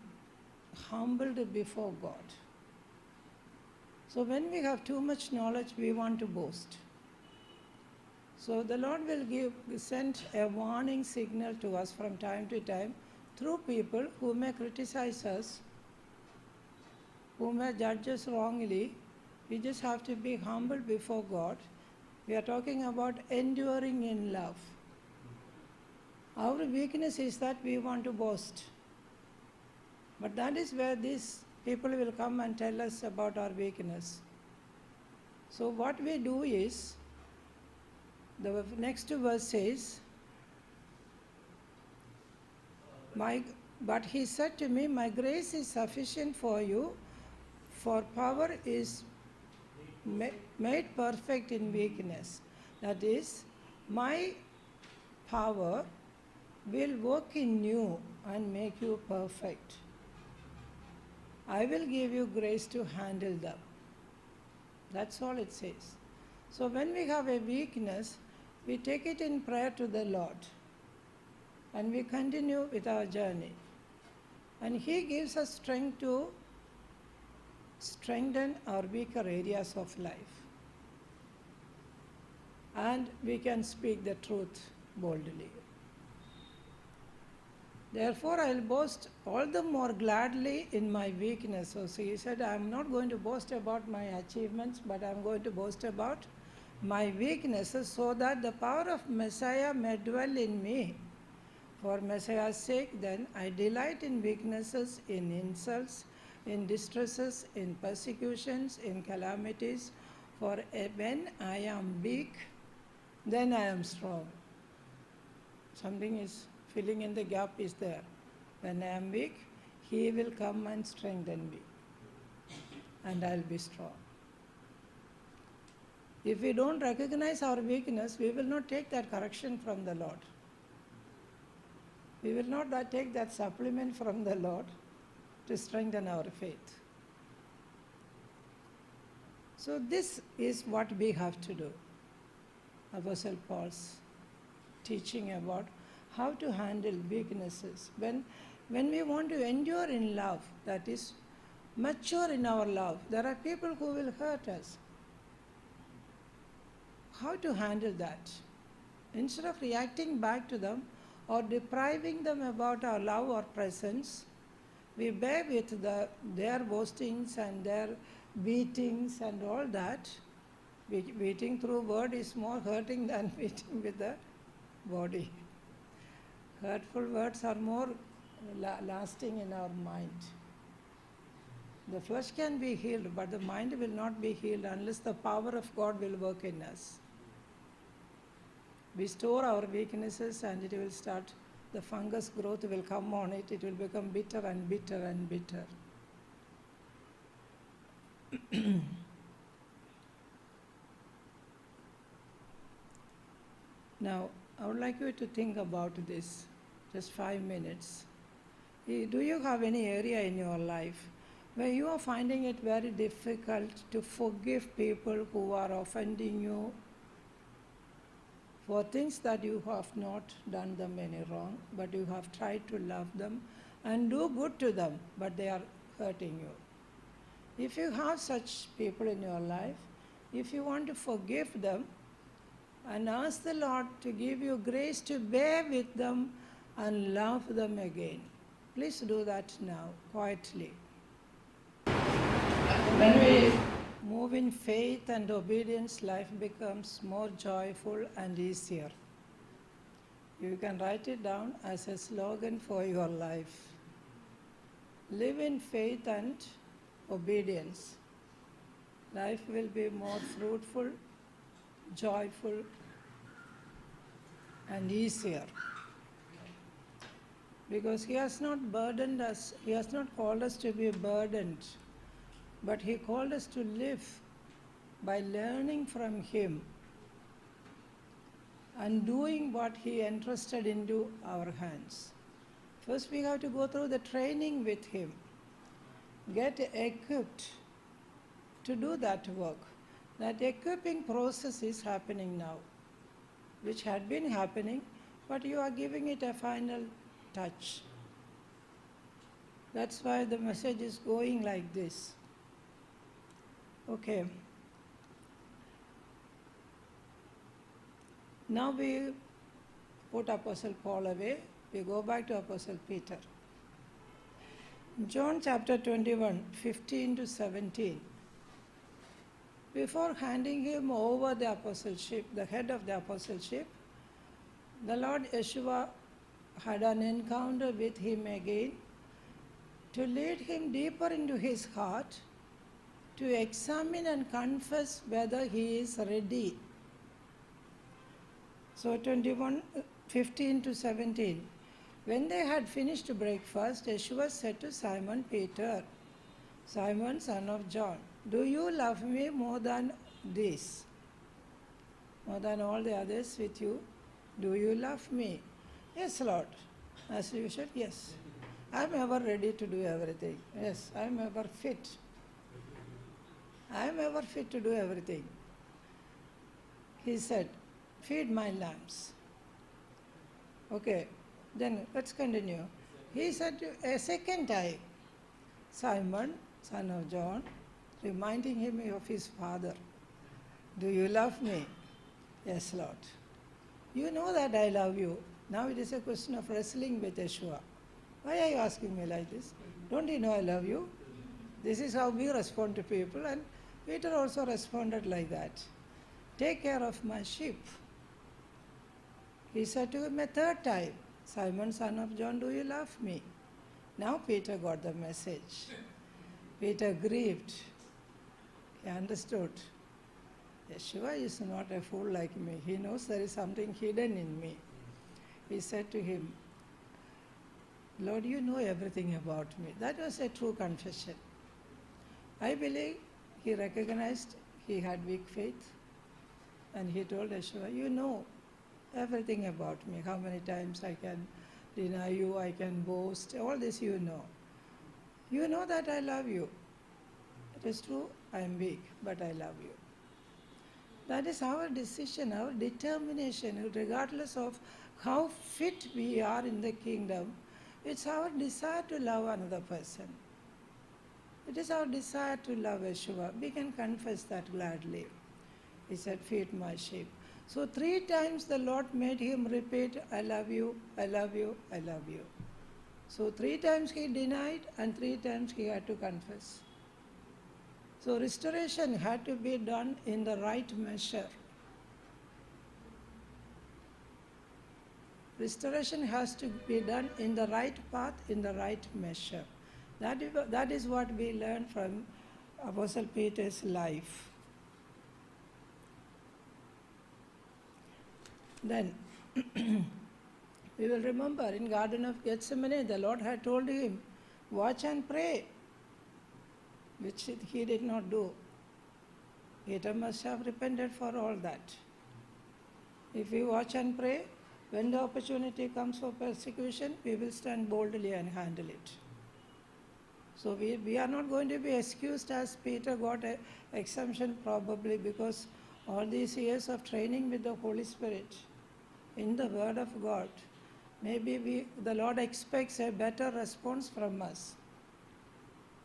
humbled before God. So when we have too much knowledge, we want to boast. So the Lord will send a warning signal to us from time to time through people who may criticize us, who may judge us wrongly. We just have to be humble before God. We are talking about enduring in love. Our weakness is that we want to boast. But that is where these people will come and tell us about our weakness. So what we do is, the next verse says, but he said to me, my grace is sufficient for you, for power is made perfect in weakness. That is, my power will work in you and make you perfect. I will give you grace to handle them. That's all it says. So when we have a weakness, we take it in prayer to the Lord and we continue with our journey. And He gives us strength to strengthen our weaker areas of life. And we can speak the truth boldly. Therefore, I will boast all the more gladly in my weakness. So he said, I am not going to boast about my achievements, but I am going to boast about my weaknesses, so that the power of Messiah may dwell in me. For Messiah's sake, then, I delight in weaknesses, in insults, in distresses, in persecutions, in calamities. For when I am weak, then I am strong. Something is filling in the gap is there. When I am weak, He will come and strengthen me, and I will be strong. If we don't recognize our weakness, we will not take that correction from the Lord. We will not take that supplement from the Lord to strengthen our faith. So this is what we have to do. Apostle Paul's teaching about how to handle weaknesses. When we want to endure in love, that is, mature in our love, there are people who will hurt us. How to handle that? Instead of reacting back to them or depriving them about our love or presence, we bear with their boastings and their beatings and all that. Beating through word is more hurting than beating with the body. Hurtful words are more lasting in our mind. The flesh can be healed, but the mind will not be healed unless the power of God will work in us. We store our weaknesses and it will start, the fungus growth will come on it, it will become bitter and bitter and bitter. Now, I would like you to think about this, just 5 minutes. Do you have any area in your life where you are finding it very difficult to forgive people who are offending you for things that you have not done them any wrong, but you have tried to love them and do good to them, but they are hurting you? If you have such people in your life, if you want to forgive them and ask the Lord to give you grace to bear with them and love them again, please do that now, quietly. When we move in faith and obedience, life becomes more joyful and easier. You can write it down as a slogan for your life. Live in faith and obedience. Life will be more fruitful, joyful, and easier. Because He has not burdened us, He has not called us to be burdened, but He called us to live by learning from Him and doing what He entrusted into our hands. First, we have to go through the training with Him, get equipped to do that work. That equipping process is happening now, which had been happening, but you are giving it a final touch. That's why the message is going like this. Okay. Now we put Apostle Paul away. We go back to Apostle Peter. John chapter 21, 15 to 17. Before handing him over the apostleship, the head of the apostleship, the Lord Yeshua had an encounter with him again to lead him deeper into his heart, to examine and confess whether he is ready. So 21, 15 to 17. When they had finished breakfast, Yeshua said to Simon Peter, Simon, son of John, do you love me more than this? More than all the others with you? Do you love me? Yes, Lord. As you said, yes. I am ever ready to do everything. Yes, I am ever fit. I am ever fit to do everything. He said, feed my lambs. Okay, then let's continue. He said a second time, Simon, son of John, reminding him of his father, do you love me? Yes, Lord. You know that I love you. Now it is a question of wrestling with Yeshua. Why are you asking me like this? Don't you know I love you? This is how we respond to people, and Peter also responded like that. Take care of my sheep. He said to him a third time, Simon, son of John, do you love me? Now Peter got the message. Peter grieved. He understood. Yeshua is not a fool like me. He knows there is something hidden in me. He said to him, Lord, you know everything about me. That was a true confession. I believe he recognized he had weak faith, and he told Yeshua, you know everything about me, how many times I can deny you, I can boast, all this you know. You know that I love you. It is true, I am weak, but I love you. That is our decision, our determination, regardless of how fit we are in the kingdom. It's our desire to love another person. It is our desire to love Yeshua. We can confess that gladly. He said, feed my sheep. So 3 times the Lord made him repeat, I love you, I love you, I love you. So 3 times he denied and 3 times he had to confess. So restoration had to be done in the right measure. Restoration has to be done in the right path, in the right measure. That is what we learn from Apostle Peter's life. Then we will remember in Garden of Gethsemane, the Lord had told him, watch and pray, which he did not do. Peter must have repented for all that. If we watch and pray, when the opportunity comes for persecution, we will stand boldly and handle it. So we are not going to be excused as Peter got an exemption probably because all these years of training with the Holy Spirit in the Word of God, maybe the Lord expects a better response from us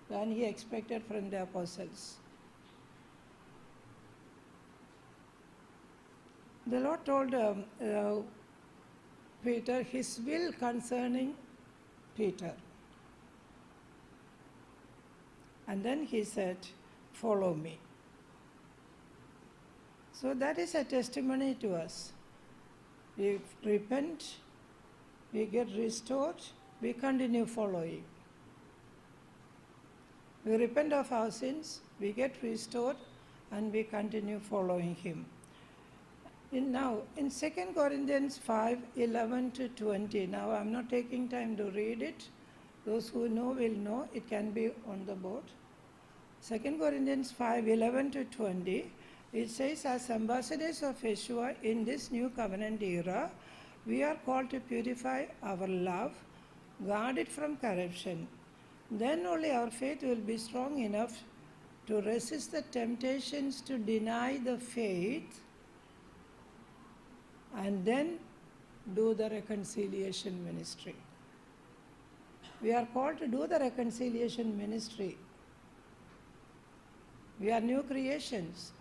than He expected from the apostles. The Lord told Peter His will concerning Peter. And then He said, follow me. So that is a testimony to us. We repent, we get restored, we continue following. We repent of our sins, we get restored, and we continue following Him. Now, in 2 Corinthians 5:11-20, now I'm not taking time to read it. Those who know will know, it can be on the board. 2 Corinthians 5:11-20, it says, as ambassadors of Yeshua in this new covenant era, we are called to purify our love, guard it from corruption. Then only our faith will be strong enough to resist the temptations to deny the faith and then do the reconciliation ministry. We are called to do the reconciliation ministry. We are new creations,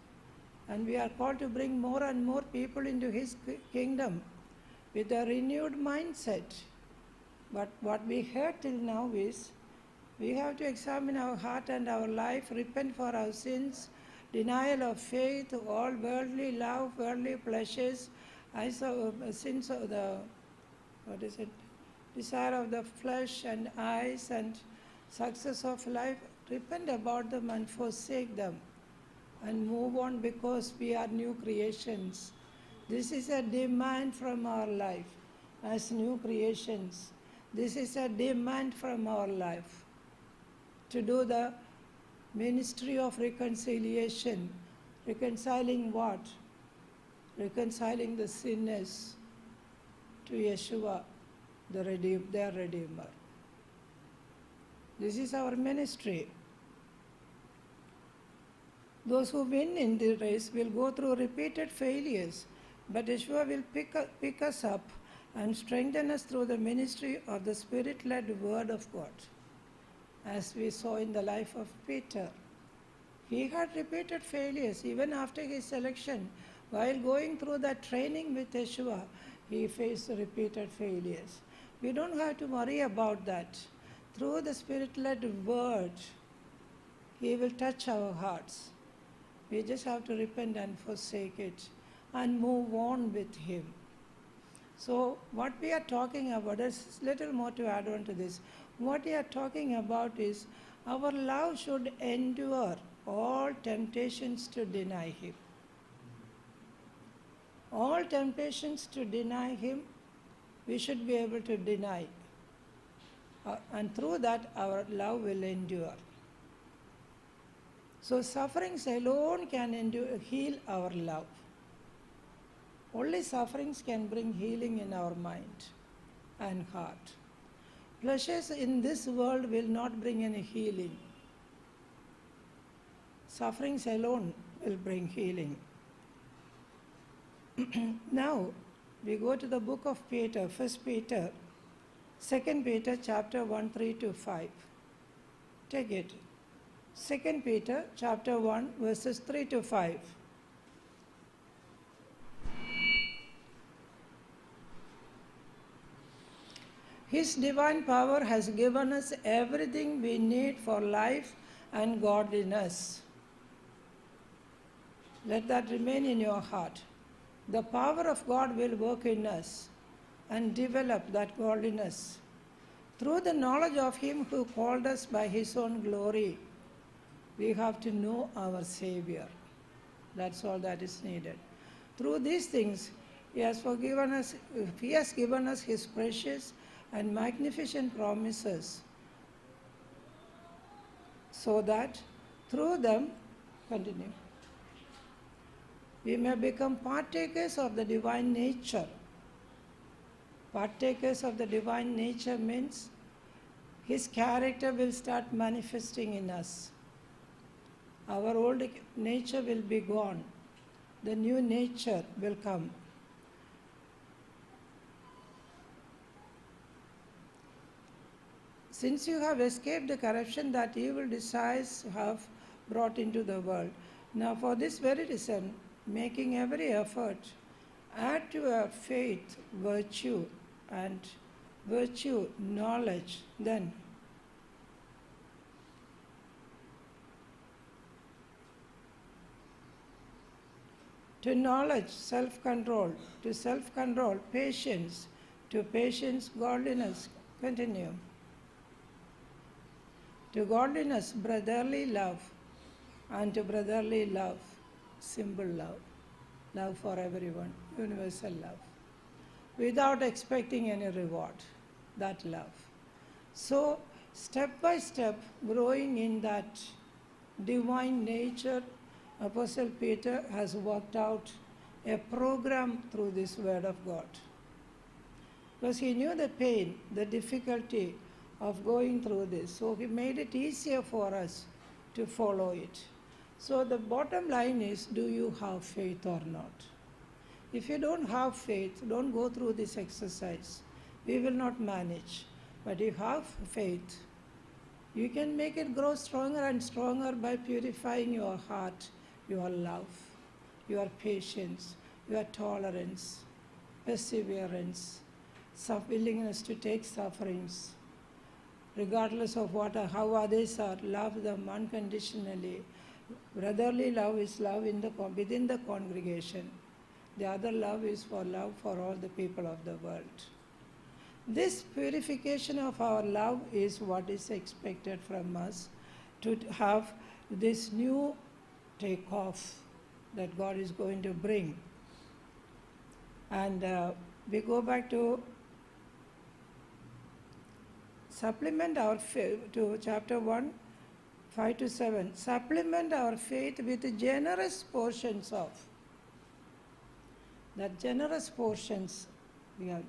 and we are called to bring more and more people into His kingdom with a renewed mindset. But what we heard till now is, we have to examine our heart and our life, repent for our sins, denial of faith, all worldly love, worldly pleasures, sins of the, desire of the flesh and eyes and success of life. Repent about them and forsake them and move on, because we are new creations. This is a demand from our life as new creations. This is a demand from our life to do the ministry of reconciliation. Reconciling what? Reconciling the sinners to Yeshua, their Redeemer. This is our ministry. Those who win in the race will go through repeated failures, but Yeshua will pick us up and strengthen us through the ministry of the Spirit-led Word of God. As we saw in the life of Peter, he had repeated failures even after his selection. While going through that training with Yeshua, he faced repeated failures. We don't have to worry about that. Through the Spirit-led Word, He will touch our hearts. We just have to repent and forsake it and move on with Him. So what we are talking about, there's little more to add on to this. What we are talking about is our love should endure all temptations to deny Him. All temptations to deny Him, we should be able to deny. And through that, our love will endure. So sufferings alone can heal our love. Only sufferings can bring healing in our mind and heart. Pleasures in this world will not bring any healing. Sufferings alone will bring healing. Now, we go to the book of Peter, 1 Peter, 2 Peter chapter 1, 3-5. Take it. 2 Peter chapter 1, verses 3-5. His divine power has given us everything we need for life and godliness. Let that remain in your heart. The power of God will work in us and develop that godliness. Through the knowledge of Him who called us by His own glory, we have to know our Savior. That's all that is needed. Through these things, He has given us His precious and magnificent promises, so that through them, continue. we may become partakers of the divine nature. Partakers of the divine nature means His character will start manifesting in us. Our old nature will be gone. The new nature will come. Since you have escaped the corruption that evil desires have brought into the world, now for this very reason, making every effort, add to your faith virtue, and virtue knowledge, then to knowledge self-control, to self-control patience, to patience godliness, continue. To godliness brotherly love, and to brotherly love simple love, love for everyone, universal love, without expecting any reward, that love. So step by step, growing in that divine nature, Apostle Peter has worked out a program through this Word of God. Because he knew the pain, the difficulty of going through this. So he made it easier for us to follow it. So the bottom line is, do you have faith or not? If you don't have faith, don't go through this exercise. We will not manage. But if you have faith, you can make it grow stronger and stronger by purifying your heart, your love, your patience, your tolerance, perseverance, willingness to take sufferings, regardless of how others are. Love them unconditionally. Brotherly love is love within the congregation. The other love is for love for all the people of the world. This purification of our love is what is expected from us, to have this new takeoff that God is going to bring. And we go back to supplement our faith, to chapter 1, 5 to 7. Supplement our faith with generous portions of. That generous portions we have.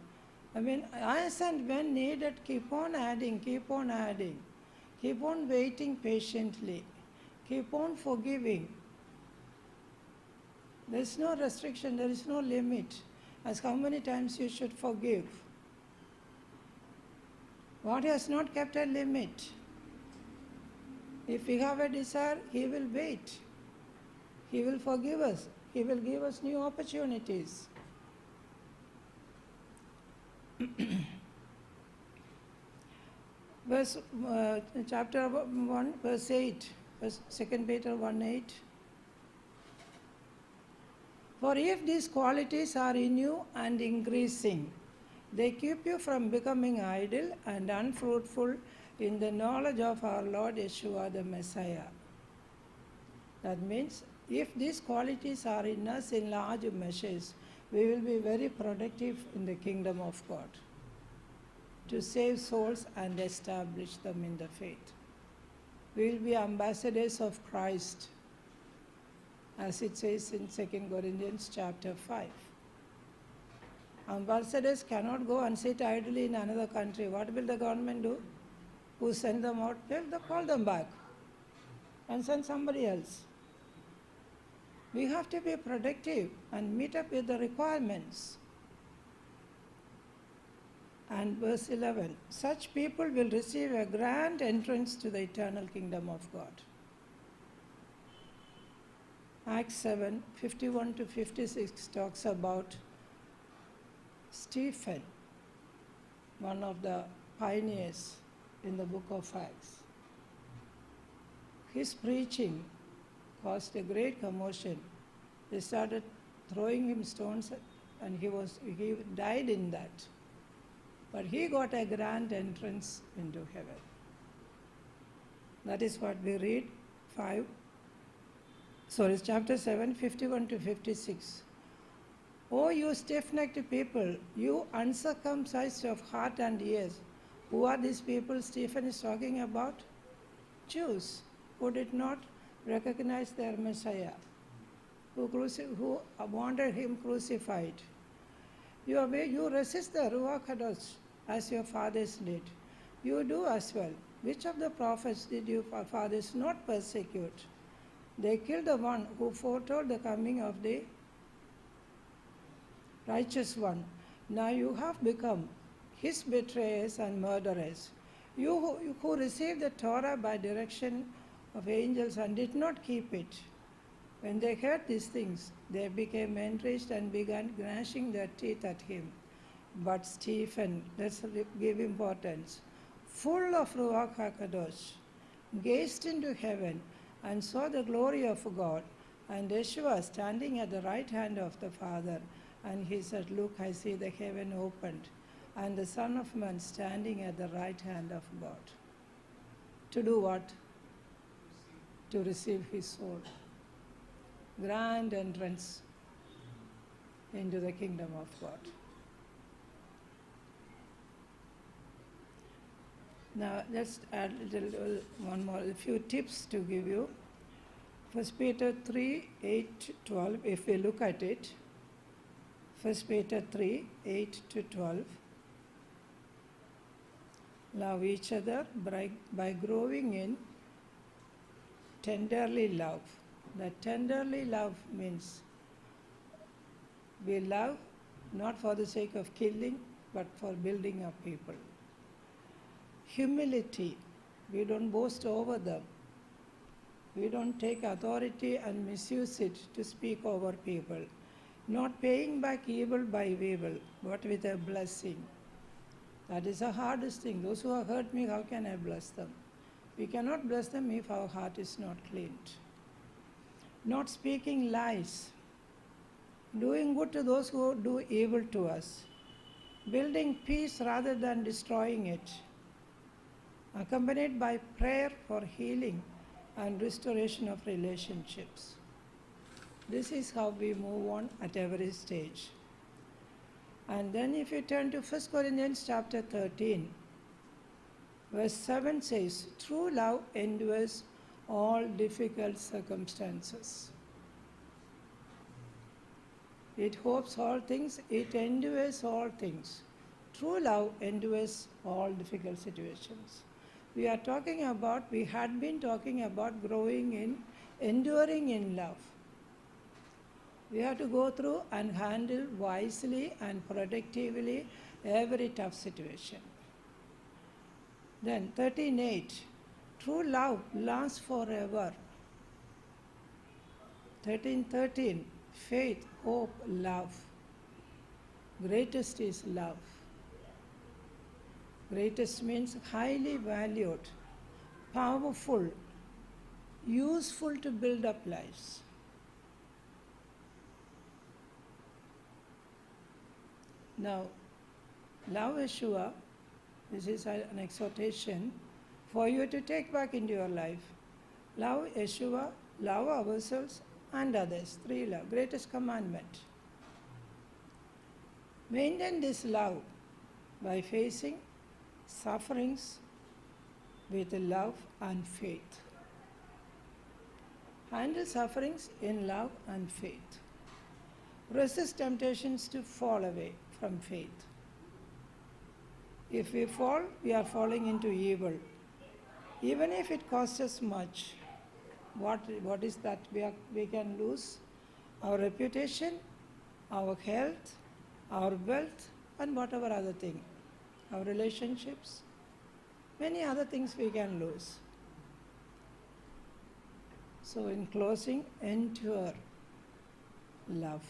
As and when needed, keep on adding, keep on adding. Keep on waiting patiently. Keep on forgiving. There is no restriction, there is no limit as how many times you should forgive. God has not kept a limit. If we have a desire, He will wait. He will forgive us. He will give us new opportunities. Chapter 1, verse 8, 2 Peter 1:8. For if these qualities are in you and increasing, they keep you from becoming idle and unfruitful in the knowledge of our Lord Yeshua the Messiah. That means, if these qualities are in us in large measures, we will be very productive in the kingdom of God, to save souls and establish them in the faith. We will be ambassadors of Christ, as it says in 2 Corinthians chapter 5. Ambassadors cannot go and sit idly in another country. What will the government do? Who send them out? They'll call them back and send somebody else. We have to be productive and meet up with the requirements. And verse 11, such people will receive a grand entrance to the eternal kingdom of God. Acts 7, 51 to 56 talks about Stephen, one of the pioneers in the book of Acts. His preaching caused a great commotion. They started throwing him stones, and he died in that. But he got a grand entrance into heaven. That is what we read chapter 7, 51 to 56. O you stiff-necked people, you uncircumcised of heart and ears. Who are these people Stephen is talking about? Jews who did not recognize their Messiah. who wanted him crucified. You resist the Ruach HaKodesh as your fathers did. You do as well. Which of the prophets did your fathers not persecute? They killed the one who foretold the coming of the righteous one. Now you have become his betrayers and murderers. You who received the Torah by direction of angels and did not keep it. When they heard these things, they became enraged and began gnashing their teeth at him. But Stephen, let's give importance, full of Ruach HaKodesh, gazed into heaven and saw the glory of God, and Yeshua standing at the right hand of the Father. And he said, "Look, I see the heaven opened, and the Son of Man standing at the right hand of God." To do what? To receive his soul. Grand entrance into the kingdom of God. Now let's add a few tips to give you. 1 Peter 3, 8 to 12, if we look at it, 1 Peter 3, 8 to 12. Love each other by growing in tenderly love. That tenderly love means we love not for the sake of killing, but for building up people. Humility, we don't boast over them. We don't take authority and misuse it to speak over people. Not paying back evil by evil, but with a blessing. That is the hardest thing. Those who have hurt me, how can I bless them? We cannot bless them if our heart is not cleaned. Not speaking lies. Doing good to those who do evil to us. Building peace rather than destroying it. Accompanied by prayer for healing and restoration of relationships. This is how we move on at every stage. And then if you turn to 1 Corinthians chapter 13, verse 7 says, "True love endures all difficult circumstances. It hopes all things, it endures all things." True love endures all difficult situations. We had been talking about growing in, enduring in love. We have to go through and handle wisely and productively every tough situation. Then 13:8, true love lasts forever. 13:13, faith, hope, love. Greatest is love. Greatest means highly valued, powerful, useful to build up lives. Now, love Yeshua. This is an exhortation for you to take back into your life. Love Yeshua, love ourselves and others. 3 love, greatest commandment. Maintain this love by facing sufferings with love and faith. Handle sufferings in love and faith. Resist temptations to fall away from faith. If we fall, we are falling into evil. Even if it costs us much, what is that? We can lose our reputation, our health, our wealth, and whatever other thing. Our relationships, many other things we can lose. So in closing, endure love.